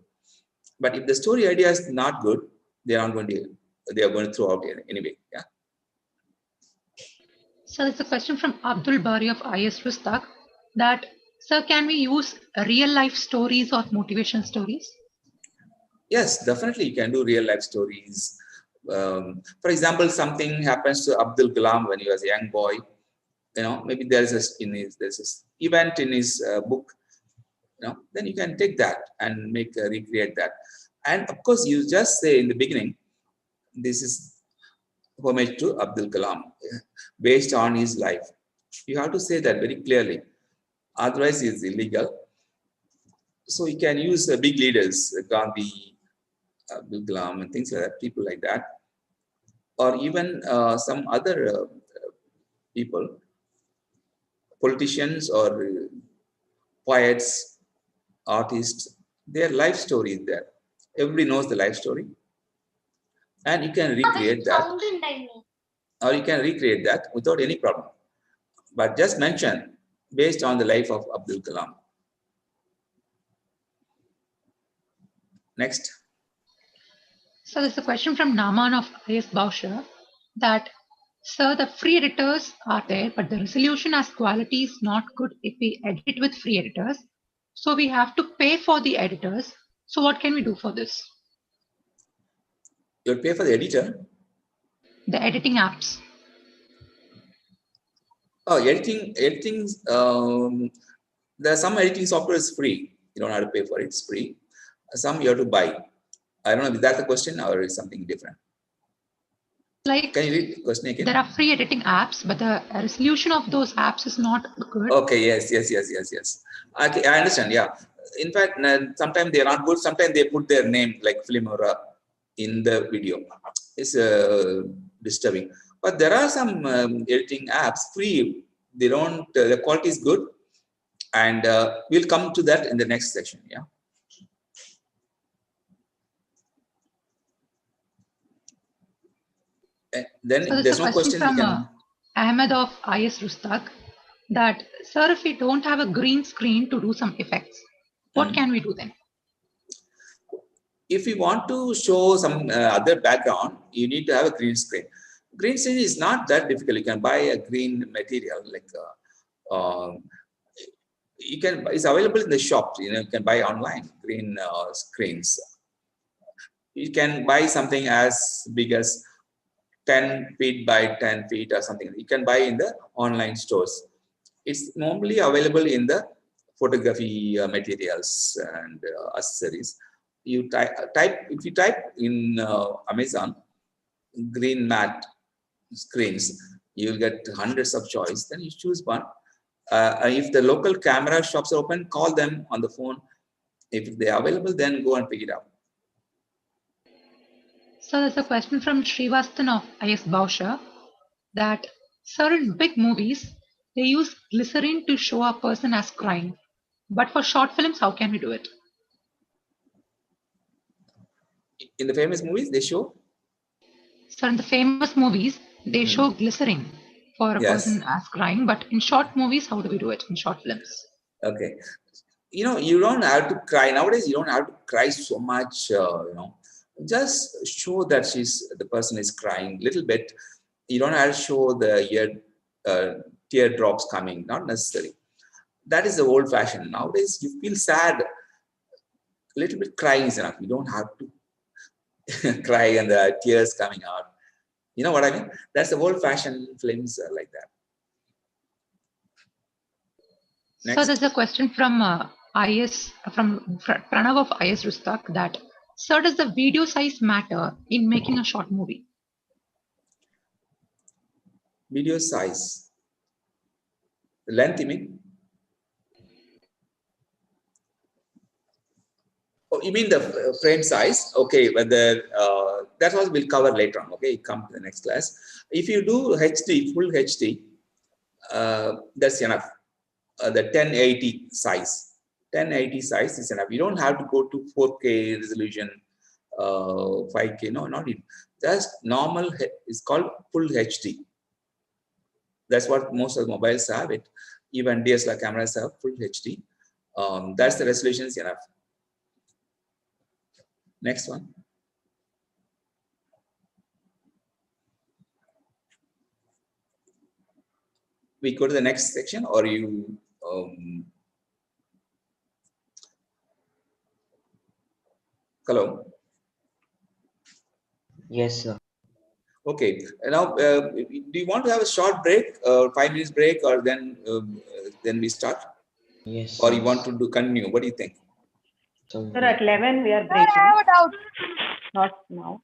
B: But if the story idea is not good, they are going to throw out anyway. Yeah.
A: So there's a question from Abdul Bari of IS Rustak that, sir, can we use real life stories or motivation stories?
B: Yes, definitely you can do real life stories. For example, something happens to Abdul Kalam when he was a young boy. You know, maybe there's this event in his book. You know, then you can take that and recreate that. And of course, you just say in the beginning, this is homage to Abdul Kalam, based on his life. You have to say that very clearly. Otherwise, it's illegal. So you can use big leaders, Gandhi, Abdul Kalam, and things like that, people like that, or even some other people, politicians or poets, artists. Their life story is there. Everybody knows the life story, and you can recreate that, or you can recreate that without any problem. But just mention based on the life of Abdul Kalam. Next.
A: So there's a question from Naman of IS Bauscher that, sir, the free editors are there, but the resolution as quality is not good if we edit with free editors. So we have to pay for the editors. So what can we do for this?
B: You'll pay for the editor?
A: The editing apps.
B: Oh, editing. There are some editing software is free. You don't have to pay for it. It's free. Some you have to buy. I don't know, is that the question or is something different?
A: Like,
B: can you read the question again?
A: There are free editing apps, but the resolution of those apps is not good.
B: Okay, yes. Okay, I understand, yeah. In fact, sometimes they are not good. Sometimes they put their name like Filmora in the video. It's disturbing. But there are some editing apps free. They don't, the quality is good. And we'll come to that in the next section, yeah. Then
A: so
B: there's no question
A: from Ahmed of IS Rustak that, sir, if we don't have a green screen to do some effects, what can we do then?
B: If you want to show some other background, you need to have a green screen. Green screen is not that difficult. You can buy a green material, like it's available in the shop. You can buy online green screens. You can buy something as big as 10 feet by 10 feet or something. You can buy in the online stores. It's normally available in the photography materials and accessories. You if you type in Amazon green matte screens, you'll get hundreds of choice. Then you choose one. If the local camera shops are open, call them on the phone If they are available, then go and pick it up.
A: So there's a question from Srivastan of IS Bausha that, sir, in big movies, they use glycerin to show a person as crying. But for short films, how can we do it?
B: In the famous movies, they show?
A: So in the famous movies, they show glycerin for a person as crying. But in short movies, how do we do it in short films?
B: Okay. You don't have to cry. Nowadays, you don't have to cry so much, Just show that the person is crying a little bit. You don't have to show the teardrops coming, not necessary. That is the old fashion. Nowadays, you feel sad, a little bit crying is enough. You don't have to cry and the tears coming out. You know what I mean? That's the old fashioned films like that.
A: Next. So there's a question from Pranav of IS Rustak that, sir, does the video size matter in making a short movie?
B: Video size. The length, you mean? Oh, you mean the frame size? Okay, whether that also we'll cover later on. Okay, come to the next class. If you do HD, full HD, that's enough. The 1080 size. 1080 size is enough. You don't have to go to 4K resolution, 5K. No, not even. Just normal. It's called full HD. That's what most of the mobiles have it. Even DSLR cameras have full HD. That's the resolution is enough. Next one. We go to the next section, or you hello?
L: Yes, sir.
B: Okay. Now, do you want to have a short break, 5 minutes break, or then we start?
L: Yes.
B: Or you want to continue? What do you think?
M: Sir, at 11 we are breaking. Sir, I have a doubt. Not now.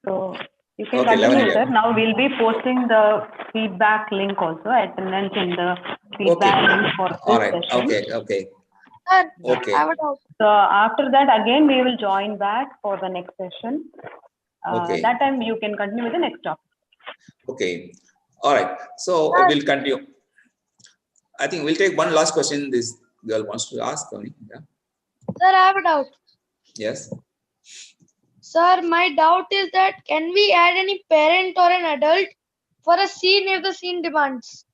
M: So you can continue, sir. Now we'll be posting the feedback link also, attendance in the feedback link for this session.
B: Okay.
O: Sir,
B: okay.
O: I have a doubt.
M: So after that, again we will join back for the next session. That time you can continue with the next topic.
B: Okay. All right. So we'll continue. I think we'll take one last question this girl wants to ask. Yeah.
O: Sir, I have a doubt.
B: Yes.
O: Sir, my doubt is that can we add any parent or an adult for a scene if the scene demands?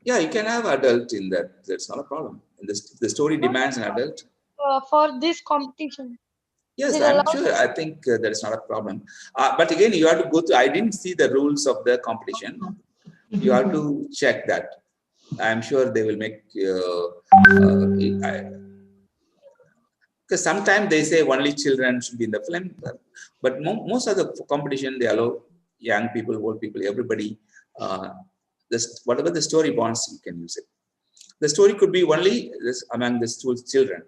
B: Yeah, you can have adult in that. That's not a problem. The story demands an adult.
O: For this competition.
B: Yes, I'm sure. I think that is not a problem. But again, you have to go to. I didn't see the rules of the competition. You have to check that. I'm sure they will make. Because sometimes they say only children should be in the film, but most of the competition they allow young people, old people, everybody. Whatever the story wants, you can use it. The story could be only among the children,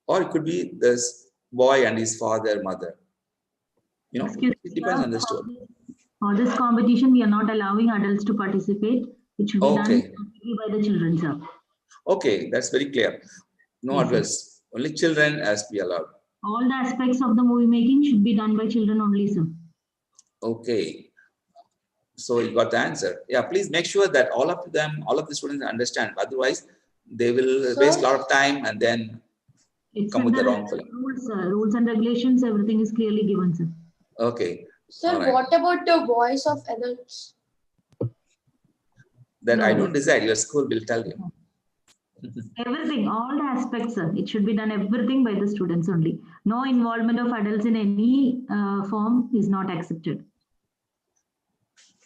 B: or it could be this boy and his father, mother. It depends on the story.
R: For this competition, we are not allowing adults to participate. It should be done by the children, sir.
B: Okay, that's very clear. No adults. Only children as be allowed.
R: All the aspects of the movie making should be done by children only, sir.
B: Okay. So you got the answer. Yeah, please make sure that all of the students understand. Otherwise, they will waste a lot of time and then come with the wrong film.
R: Rules and regulations, everything is clearly given, sir.
B: Okay.
O: Sir, what about the voice of adults?
B: That I don't decide. Your school will tell you.
R: Everything, all the aspects, sir. It should be done everything by the students only. No involvement of adults in any form is not accepted.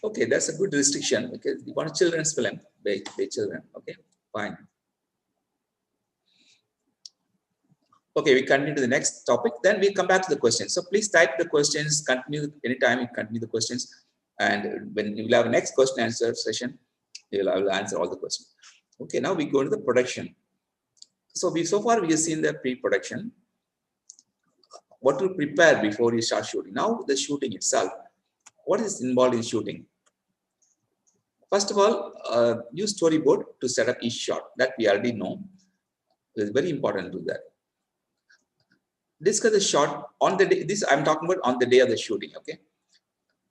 B: Okay, that's a good restriction because you want a children's film by children. Okay, fine. Okay, we continue to the next topic. Then we come back to the questions. So please type the questions, continue anytime you continue the questions. And when you will have a next question answer session, I will answer all the questions. Okay, now we go to the production. So so far we have seen the pre-production. What to prepare before you start shooting. Now the shooting itself. What is involved in shooting? First of all, use storyboard to set up each shot. That we already know. It's very important to do that. Discuss the shot on the day. This I'm talking about on the day of the shooting. Okay.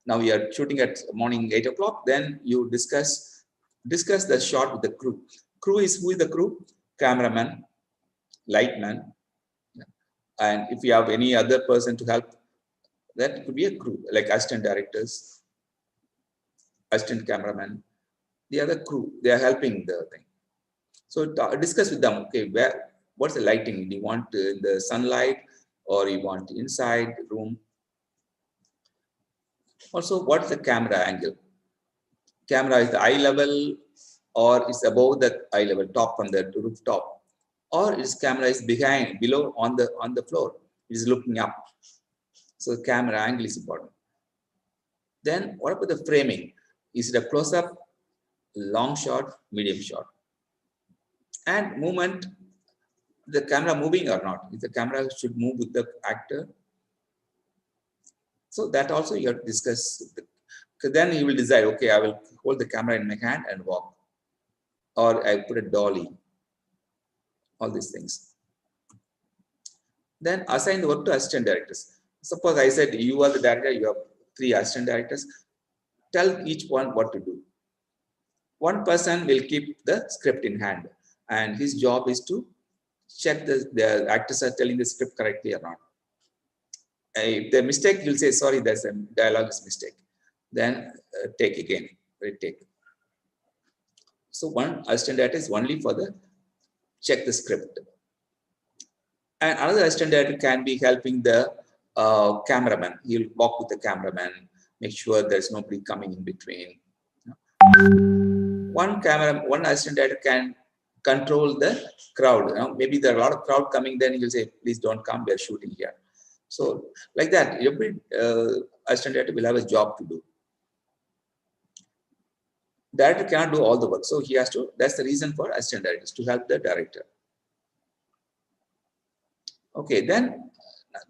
B: Now we are shooting at morning 8 o'clock. Then you discuss the shot with the crew. Crew is who is the crew? Cameraman, lightman, and if you have any other person to help, that could be a crew like assistant directors, assistant cameraman, the other crew. They are helping the thing. So discuss with them. Okay, what's the lighting? Do you want in the sunlight or you want inside room? Also, what's the camera angle? Camera is the eye level or is above the eye level, top from the rooftop, or its camera is below on the floor. It is looking up. So the camera angle is important. Then what about the framing? Is it a close-up, long shot, medium shot? And movement, the camera moving or not? If the camera should move with the actor. So that also you have to discuss. Because then you will decide, okay, I will hold the camera in my hand and walk. Or I put a dolly. All these things. Then assign the work to assistant directors. Suppose I said you are the director, you have 3 assistant directors. Tell each one what to do. One person will keep the script in hand, and his job is to check the actors are telling the script correctly or not. If the mistake, you'll say, sorry, there's a dialogue is mistake. Then take again, retake. So one assistant director is only for the check the script. And another assistant director can be helping the cameraman. He'll walk with the cameraman, make sure there's nobody coming in between. One assistant director can control the crowd. Maybe there are a lot of crowd coming, then you'll say, please don't come, we're shooting here. So like that, every assistant director will have a job to do. Director cannot do all the work. So he has to, that's the reason for assistant directors, to help the director. Okay, then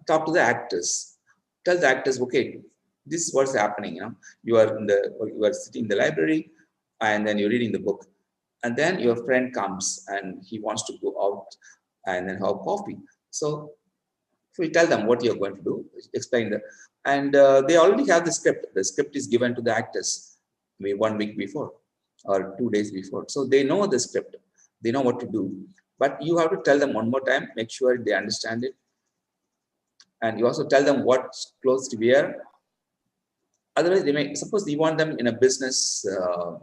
B: talk to the actors. Tell the actors, okay, this is what's happening. You are sitting in the library and then you're reading the book. And then your friend comes and he wants to go out and then have coffee. So you tell them what you're going to do, explain that. And they already have the script. The script is given to the actors maybe 1 week before or 2 days before. So they know the script. They know what to do. But you have to tell them one more time, make sure they understand it. And you also tell them what clothes to wear. Otherwise, they may, suppose you want them in a business,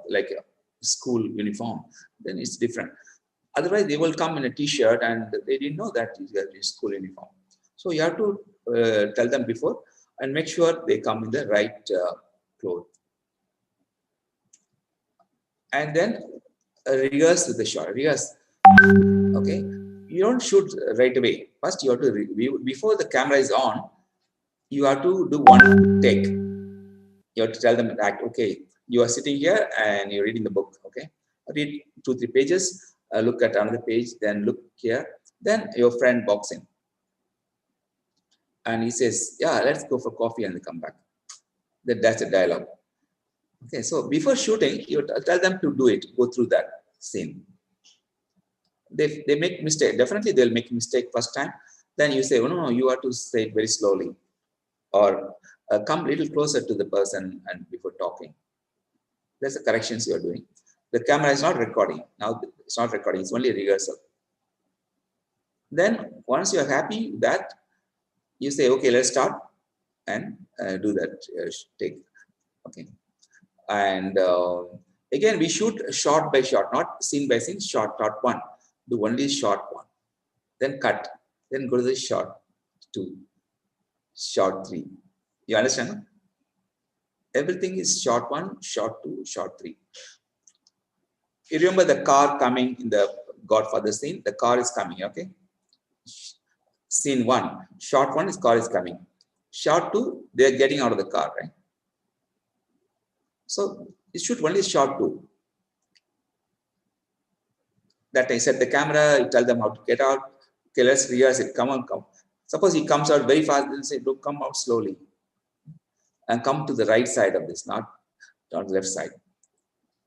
B: like a school uniform, then it's different. Otherwise, they will come in a t-shirt and they didn't know that is a school uniform. So you have to tell them before and make sure they come in the right clothes. And then rehearse with the shot. Rehearse. Okay. You don't shoot right away. First, you have to review. Before the camera is on, you have to do one take. You have to tell them that, okay, you are sitting here and you're reading the book. Okay. Read 2-3 pages, look at another page, then look here. Then your friend walks in. And he says, yeah, let's go for coffee and come back. That's a dialogue. Okay, so before shooting, you tell them to do it, go through that scene. They make mistake. Definitely they'll make a mistake first time. Then you say, oh, no, you have to say it very slowly. Or come a little closer to the person and before talking. That's the corrections you are doing. The camera is not recording. Now it's not recording, it's only rehearsal. Then once you're happy with that, you say, okay, let's start and do that take. Okay. And again, we shoot shot by shot, not scene by scene, shot one. Do only shot 1. Then cut. Then go to the shot 2, shot 3. You understand? Everything is shot 1, shot 2, shot 3. You remember the car coming in the Godfather scene? The car is coming, okay? Scene 1, shot 1 is car is coming. Shot 2, they are getting out of the car, right? So you shoot only shot 2. That I set the camera, you tell them how to get out. Okay, let's rehearse it. Come on, come. Suppose he comes out very fast, then say, look, come out slowly. And come to the right side of this, not the left side.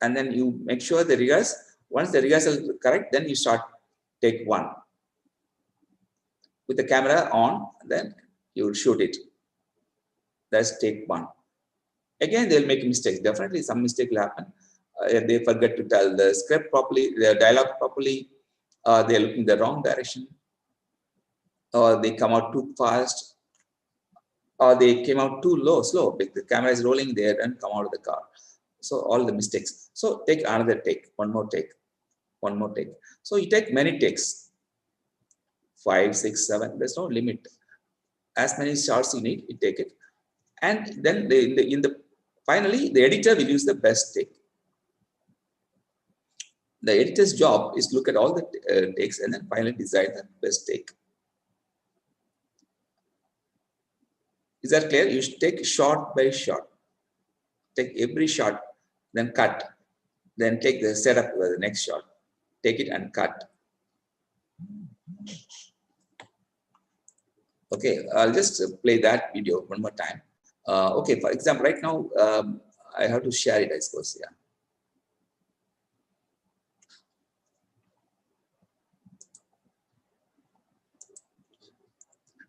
B: And then you make sure the rehearse. Once the rehearsal is correct, then you start take 1. with the camera on, then you will shoot it. That's take one. Again, they'll make mistakes. Definitely some mistake will happen. They forget to tell the script properly, their dialogue properly, they're looking the wrong direction, or they come out too fast, or they came out too slow. The camera is rolling there and come out of the car. So all the mistakes. So take another take, one more take. So you take many takes, 5, 6, 7. There's no limit. As many shots you need, you take it, and then finally the editor will use the best take. The editor's job is to look at all the takes and then finally decide the best take. Is that clear? You should take shot by shot. Take every shot, then cut. Then take the setup for the next shot. Take it and cut. Okay, I'll just play that video one more time. Okay, for example, right now, I have to share it, I suppose, yeah.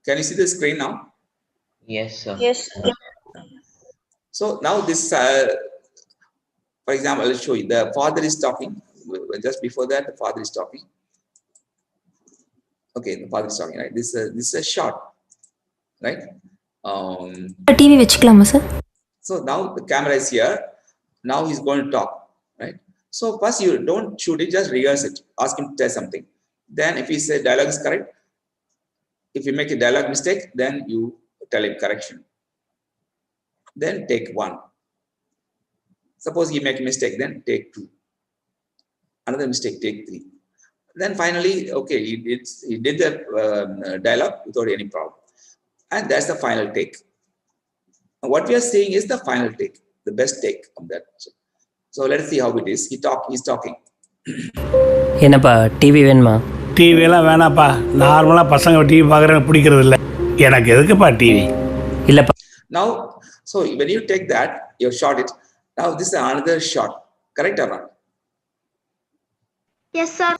B: Can you see the screen now?
G: Yes, sir.
O: Yes.
B: So now this, for example, I'll show you. The father is talking. Just before that, the father is talking. Okay, the father is talking, right? This is a shot, right?
J: TV vechikalaama sir?
B: So now the camera is here. Now he's going to talk, right? So first you don't shoot it, just rehearse it. Ask him to tell something. Then if he says dialogue is correct, if you make a dialogue mistake, then you tell him correction. Then take 1. Suppose he make a mistake, then take 2. Another mistake, take 3. Then finally, okay, he did the dialogue without any problem. And that's the final take. What we are saying is the final take, the best take of that. So let's see how it is. He's talking.
T: என்னப்பா TV வேணுமா?
K: TV எல்லாம் வேணாப்பா. நார்மலா பசங்க TV பார்க்கறது பிடிக்கிறது இல்ல. எனக்கு எதுக்குப்பா டிவி?
T: இல்லப்பா.
B: Now, so when you take that, you shot it. Now this is another shot. Correct or not?
O: Yes, sir.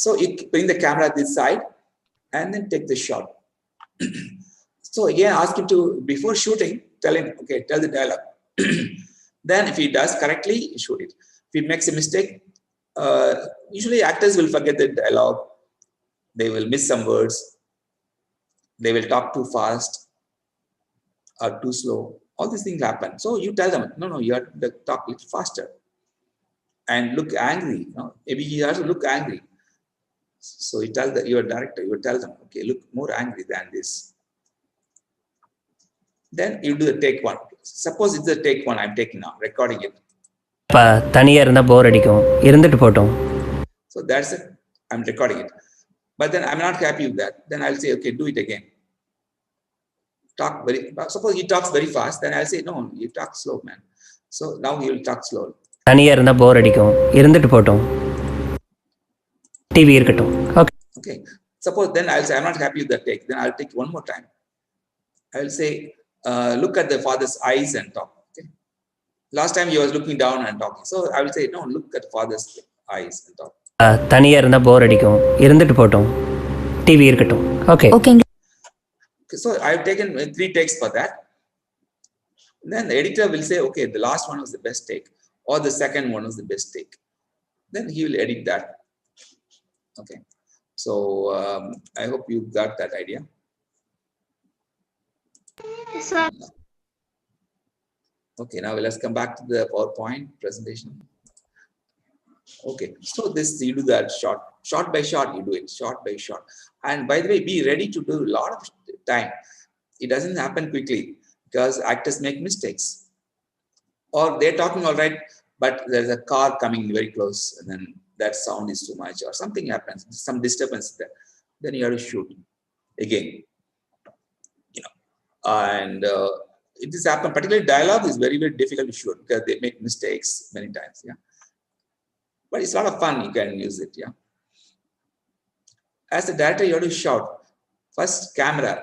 B: So you bring the camera this side and then take the shot. So again, ask him to, before shooting, tell him, okay, tell the dialogue. Then if he does correctly, shoot it. If he makes a mistake, usually actors will forget the dialogue. They will miss some words. They will talk too fast or too slow. All these things happen. So you tell them, no, you have to talk a little faster and look angry. Maybe he has to look angry. So you tell your director, you tell them, okay, look more angry than this. Then you do the take 1. Suppose it's the take 1 I'm taking now, recording it.
T: தனியா இருந்தா போர் அடிக்கும். இருந்துட்டு போட்டும்.
B: So that's it. I'm recording it. But then I'm not happy with that. Then I'll say, okay, do it again. Suppose he talks very fast, then I'll say, no, you talk slow, man. So now he will talk slowly.
T: தனியா இருந்தா போர் அடிக்கும். இருந்துட்டு போட்டும். TV இருக்கட்டும்.
B: Okay. Suppose then I'll say, I'm not happy with that take. Then I'll take one more time. I will say, look at the father's eyes and talk. Okay. Last time he was looking down and talking. So I will say, no, look at father's eyes and talk.
T: தனியா இருந்தா போர் அடிக்கும். இருந்துட்டு போட்டும். TV இருக்கட்டும். Okay.
J: Okay.
B: So I've taken 3 takes for that. Then the editor will say, okay, the last one was the best take, or the second one was the best take. Then he will edit that. Okay. So I hope you got that idea.
O: Yes, sir.
B: Okay, now let's come back to the PowerPoint presentation. Okay, so this you do that shot by shot, you do it shot by shot. And by the way, be ready to do a lot of time. It doesn't happen quickly because actors make mistakes. Or they're talking all right, but there's a car coming very close and then that sound is too much or something happens, some disturbance there. Then you have to shoot again. And it has happened, particularly dialogue is very, very difficult to shoot because they make mistakes many times. Yeah. But it's a lot of fun, you can use it. Yeah. As a director, you have to shout. First, camera.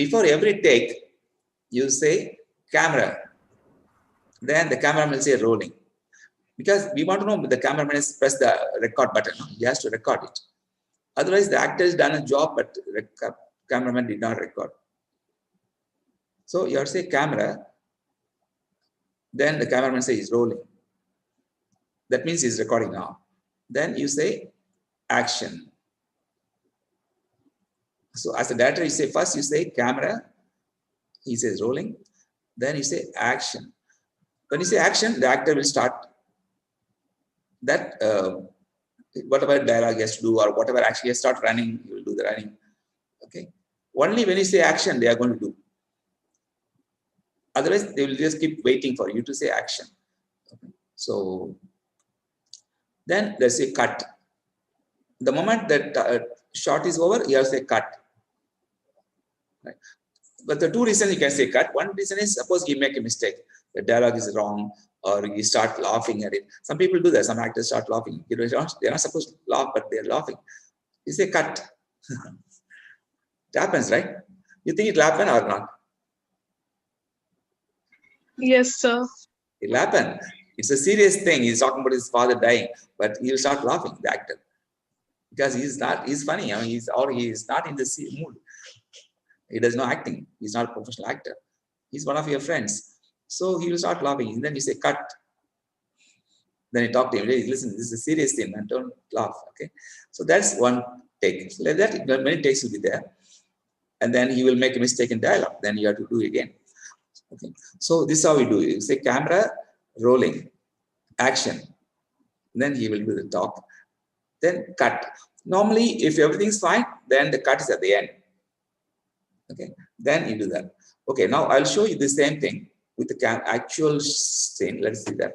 B: Before every take, you say camera. Then the cameraman will say rolling. Because we want to know the cameraman has pressed the record button. He has to record it. Otherwise, the actor has done a job, but the cameraman did not record. So you have to say camera, then the cameraman says he's rolling. That means he's recording now. Then you say action. So as a director, you say first you say camera, he says rolling, then you say action. When you say action, the actor will start that whatever dialogue he has to do or whatever action he has to start running, he will do the running. Okay. Only when you say action, they are going to do. Otherwise, they will just keep waiting for you to say action. Okay. So then there's a cut. The moment that shot is over, you have to say cut. Right. But the two reasons you can say cut. One reason is suppose you make a mistake, the dialogue is wrong, or you start laughing at it. Some people do that. Some actors start laughing. They're not supposed to laugh, but they're laughing. You say cut. It happens, right? You think it will happen or not?
D: Yes, sir.
B: It will happen. It's a serious thing. He's talking about his father dying, but he'll start laughing, the actor. Because he's funny. I mean, he's not in the mood. He does no acting. He's not a professional actor. He's one of your friends. So he will start laughing. And then you say, cut. Then you talk to him. Hey, listen, this is a serious thing, man. Don't laugh. Okay. So that's one take. So like that, many takes will be there. And then he will make a mistake in dialogue. Then you have to do it again. Okay. So this is how we do it. You say camera, rolling, action. Then he will do the talk. Then cut. Normally, if everything's fine, then the cut is at the end. Okay, then you do that. Okay, now I'll show you the same thing with the actual scene. Let's see that.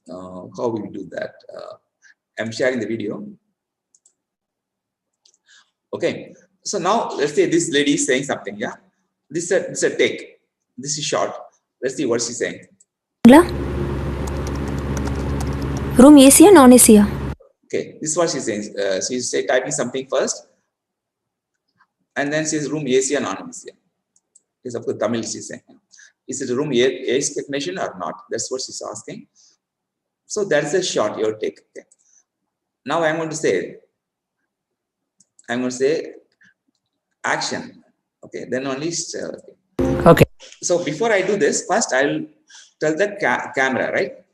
B: How we do that. I'm sharing the video. Okay, so now let's say this lady is saying something. Yeah, this is a take. This is short. Let's see what she's saying.
J: Room AC or non-AC?
B: Okay, this is what she's saying. She's typing something first. And then says room AC or non-AC. Is of course Tamil she's saying. Is it a room AC technician or not? That's what she's asking. So that's a short your take. Okay. Now I'm going to say action. Okay. Then only
T: Okay.
B: So before I do this, first I'll tell the camera, right?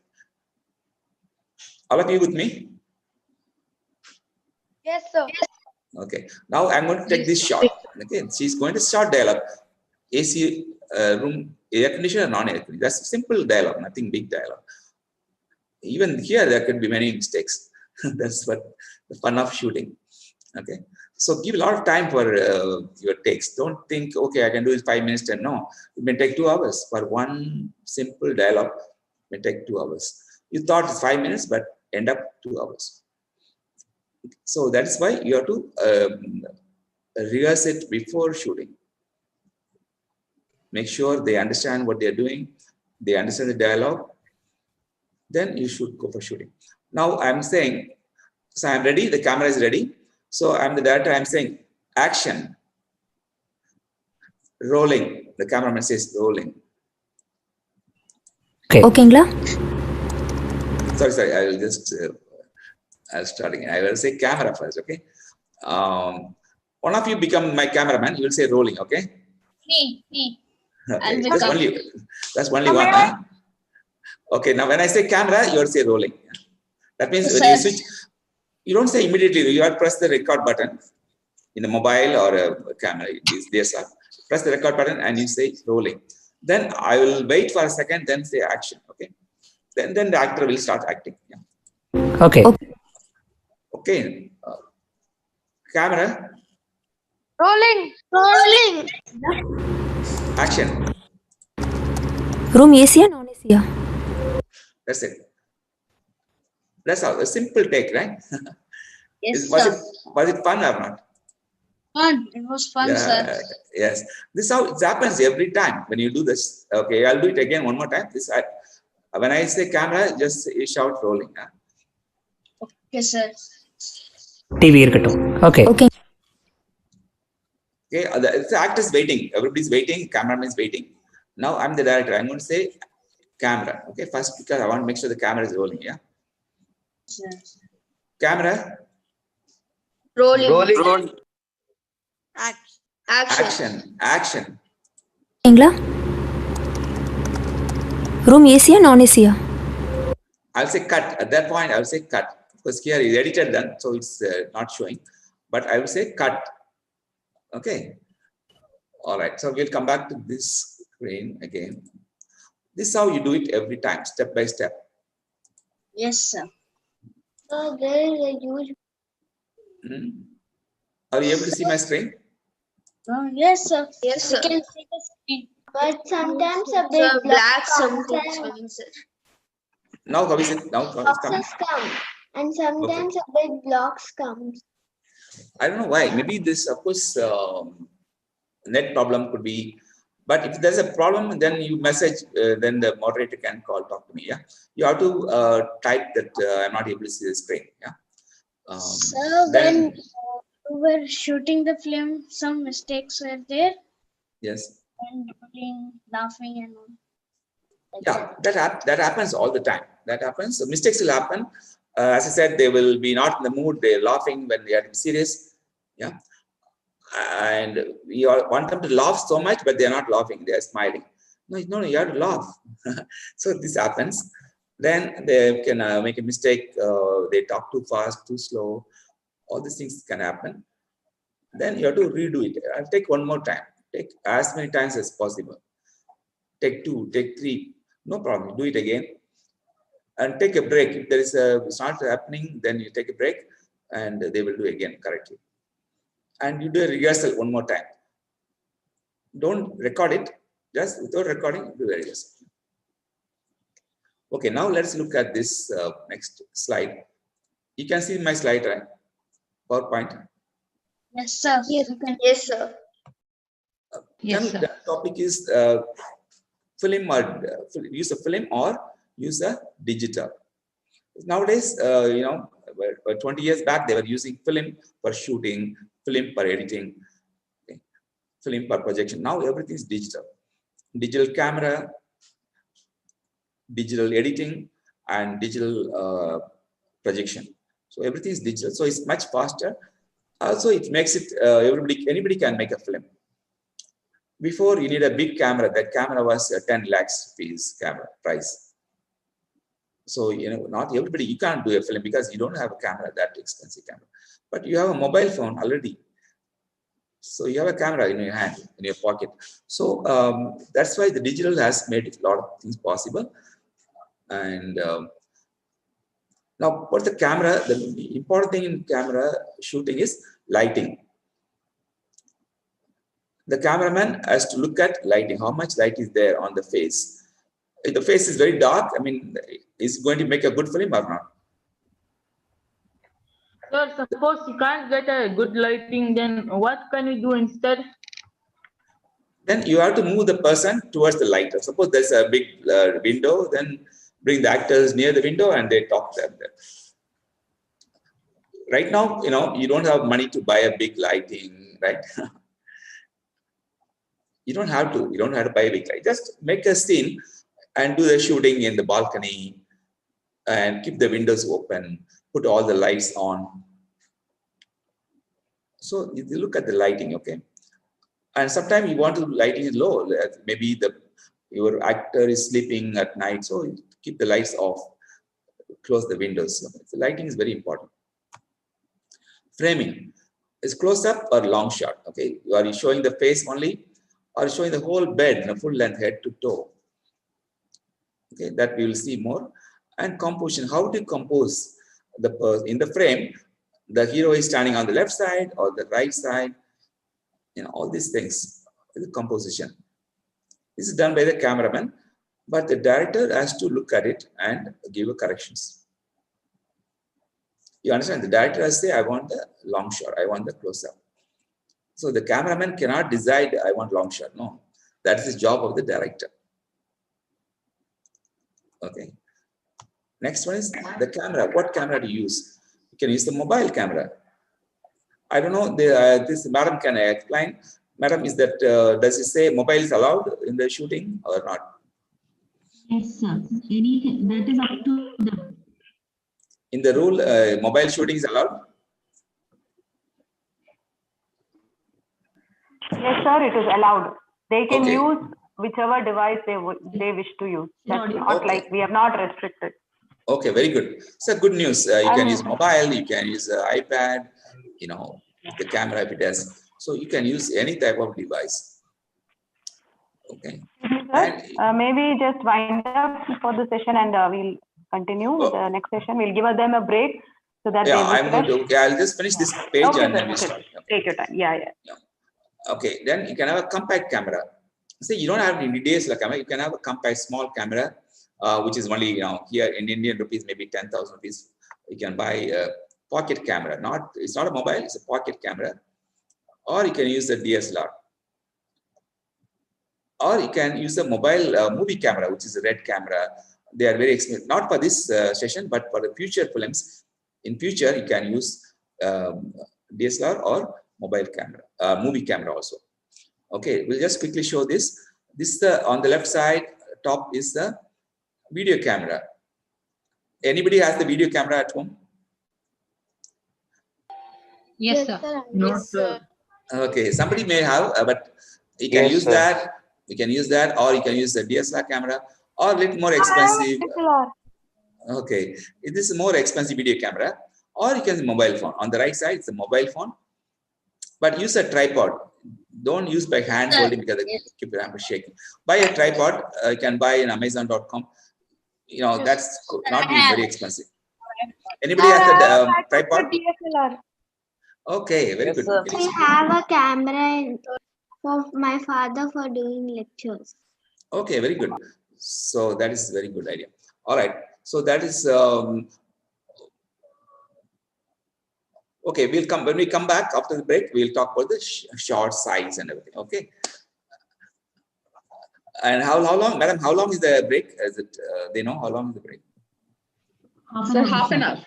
B: All of you with me?
O: Yes, sir.
B: Okay. Now I'm going to take this shot. Okay. She's going to start dialogue. AC room air conditioner or non-air conditioner. That's a simple dialogue, nothing big dialogue. Even here, there could be many mistakes. That's what the fun of shooting. Okay. So give a lot of time for your takes. Don't think, okay, I can do it 5 minutes and no. It may take 2 hours for one simple dialogue. It may take 2 hours. You thought it's 5 minutes, but end up 2 hours. So that's why you have to rehearse it before shooting. Make sure they understand what they're doing. They understand the dialogue. Then you should go for shooting. Now I'm saying, so I'm ready. The camera is ready. So I'm the director. I'm saying action. Rolling. The cameraman says rolling.
J: Okay. Okay.
B: Sorry. I will just... I'll start again. I will say camera first, okay? One of you become my cameraman. You will say rolling, okay?
O: Me.
B: Okay. That's only one. Huh? Okay, now when I say camera, you will say rolling. That means when you switch, you don't say immediately. You have to press the record button in a mobile or a camera. Press the record button and you say rolling. Then I will wait for a second, then say action, okay? Then the actor will start acting. Yeah.
T: Okay.
B: Okay. Camera.
O: Rolling.
B: Action.
J: Room AC or non-AC?
B: That's it. That's all. A simple take, right?
O: Yes,
B: was it fun or not?
O: Fun. It was fun, sir.
B: Yes. This is how it happens every time when you do this. Okay, I'll do it again one more time. When I say camera, just shout rolling. Huh?
O: Okay, sir.
T: TV இருக்கட்டும். Okay.
J: Okay.
B: Okay, the actor is waiting. Everybody's waiting. Cameraman is waiting. Now I'm the director. I'm going to say camera. Okay, first because I want to make sure the camera is rolling. Yeah.
O: Sir.
B: Camera.
O: Rolling.
B: Action.
J: எங்களா room ஏசியா நான் ஏசியா?
B: I'll say cut. At that point, I'll say cut. Because here is edited then, so it's not showing. But I will say cut. Okay. All right. So we'll come back to this screen again. This is how you do it every time, step by step.
O: Yes, sir. So there is a huge.
B: Are you able to see my screen?
O: Yes, sir. Yes, sir. We can see the screen. But sometimes a big black something.
B: Now how is it? Now how is it coming?
O: Boxes come, and sometimes a big blocks comes.
B: I don't know why. Maybe this, of course, net problem could be. But if there's a problem, then you message. Then the moderator can talk to me. Yeah, you have to type that I'm not able to see the screen. Yeah.
O: Sir, when we were shooting the film, some mistakes were there.
B: Yes.
O: And laughing and all.
B: Yeah, that happens all the time. That happens. So mistakes will happen. As I said, they will be not in the mood. They're laughing when they are serious. Yeah, and we all want them to laugh so much, but they are not laughing. They are smiling. No, you have to laugh. So this happens. Then they can make a mistake. They talk too fast, too slow. All these things can happen. Then you have to redo it. I'll take one more time. Take as many times as possible. Take 2, take 3. No problem. Do it again. And take a break. If there is it's not happening, then you take a break and they will do again correctly. And you do a rehearsal one more time. Don't record it. Just without recording, do a rehearsal. Okay, now let's look at this next slide. You can see my slide, right? PowerPoint.
O: Yes, sir. Yes, sir.
A: Yes, sir.
B: The topic is film or use a film or use a digital. Nowadays, 20 years back, they were using film for shooting, film for editing, okay, film for projection. Now everything is digital. Digital camera, digital editing, and digital projection. So everything is digital. So it's much faster. Also, it makes it anybody can make a film. Before, you need a big camera. That camera was 10 lakhs rupees camera price. So, not everybody, you can't do a film because you don't have a camera, that expensive camera. But you have a mobile phone already. So you have a camera in your hand, in your pocket. So that's why the digital has made a lot of things possible. And now, what the camera, the important thing in camera shooting is lighting. The cameraman has to look at lighting, how much light is there on the face. If the face is very dark, I mean, is it going to make a good film or not?
U: Sir, suppose you can't get a good lighting, then what can you do instead?
B: Then you have to move the person towards the light. Suppose there's a big window, then bring the actors near the window and they talk to them. Right now, you don't have money to buy a big lighting, right? You don't have to. You don't have to buy a big light. Just make a scene and do the shooting in the balcony and keep the windows open, put all the lights on. So you look at the lighting, okay? And sometimes you want to lighting it low. Maybe your actor is sleeping at night, so you keep the lights off, close the windows. The lighting is very important. Framing is close up or long shot, okay? Are you showing the face only or showing the whole bed in a full length, head to toe? Okay, that we will see more. And composition, how to compose the person in the frame. The hero is standing on the left side or the right side, all these things, the composition. This is done by the cameraman, but the director has to look at it and give corrections. You understand? The director has to say, I want the long shot, I want the close-up. So the cameraman cannot decide, I want long shot. No, that is the job of the director. Okay. Next one is the camera. What camera to use? You can use the mobile camera. I don't know, this madam can explain. Madam, is that, does it say mobile is allowed in the shooting or not?
R: Yes, sir. That is up to them.
B: In the rule, mobile shooting is allowed?
M: Yes, sir, it is allowed. They can
B: Okay.
M: use whichever device they wish to use. That's not
B: Okay.
M: like we have not restricted.
B: Okay, very good. So good news. You can use mobile, you can use iPad, the camera if it has. So you can use any type of device. Okay.
M: Sir, maybe just wind up for the session and we'll continue with the next session. We'll give them a break so that
B: Yeah,
M: they
B: I'm going to. Okay, I'll just finish this page
M: okay,
B: and then we
M: sir,
B: start. Okay.
M: Take your time. Yeah.
B: Okay, then you can have a compact camera. See, you don't have any DSLR camera. You can have a compact small camera, which is only here in Indian rupees maybe 10,000 rupees. You can buy a pocket camera. It's not a mobile. It's a pocket camera, or you can use the DSLR, or you can use a mobile movie camera, which is a red camera. They are very expensive. Not for this session, but for the future films. In future, you can use DSLR or mobile camera, movie camera also. Okay, we'll just quickly show this. This is on the left side, top is the video camera. Anybody has the video camera at home?
A: Yes, sir.
U: No, sir.
B: Okay, somebody may have, but you can use that. You can use that, or you can use the DSLR camera, or a little more expensive. Okay, this is a more expensive video camera, or you can use mobile phone. On the right side, it's a mobile phone, but use a tripod. Don't use by hand holding because it keep your hand shaking. Buy a tripod. You can buy in Amazon.com. That's not very expensive. Anybody has a tripod? Okay, very good.
O: I have a camera for my father for doing lectures.
B: Okay, very good. So that is a very good idea. All right. So that is okay. We'll come when we come back after the break. We'll talk about the short size and everything. Okay. And how long, madam? How long is the break? Is it they know how long is the break?
U: Sir, half an hour.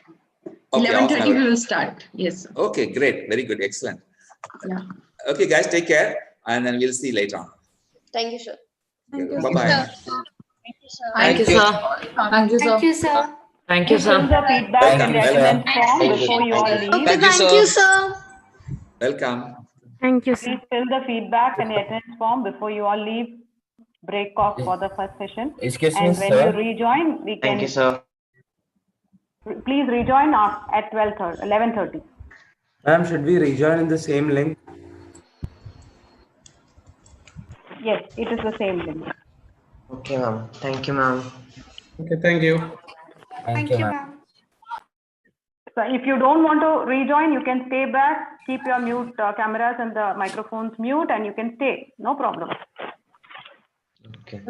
B: Okay,
U: 11:30 we will start. Yes, sir.
B: Okay, great. Very good. Excellent.
U: Yeah.
B: Okay, guys, take care. And then we'll see later on.
O: Thank you, sir.
B: Bye-bye.
U: Thank you, sir. Thank you, sir.
O: Thank you, sir.
T: Thank you,
M: Fill
T: sir.
M: the feedback in the attendance form before you all leave.
O: Thank you, sir.
B: Welcome.
D: Thank you,
M: Please
D: sir.
M: fill the feedback in the attendance form before you all leave. Break off for the first session.
C: Excuse me,
M: And when
C: sir.
M: you rejoin, we can.
G: Thank you, sir.
M: Please rejoin at 11:30.
F: Ma'am, should we rejoin in the same link?
M: Yes, it is the same link.
G: Okay, ma'am. Thank you, ma'am.
K: Okay, thank you.
C: Thank you, ma'am.
M: So if you don't want to rejoin, you can stay back, keep your mute cameras and the microphones mute, and you can stay. No problem.
G: Okay.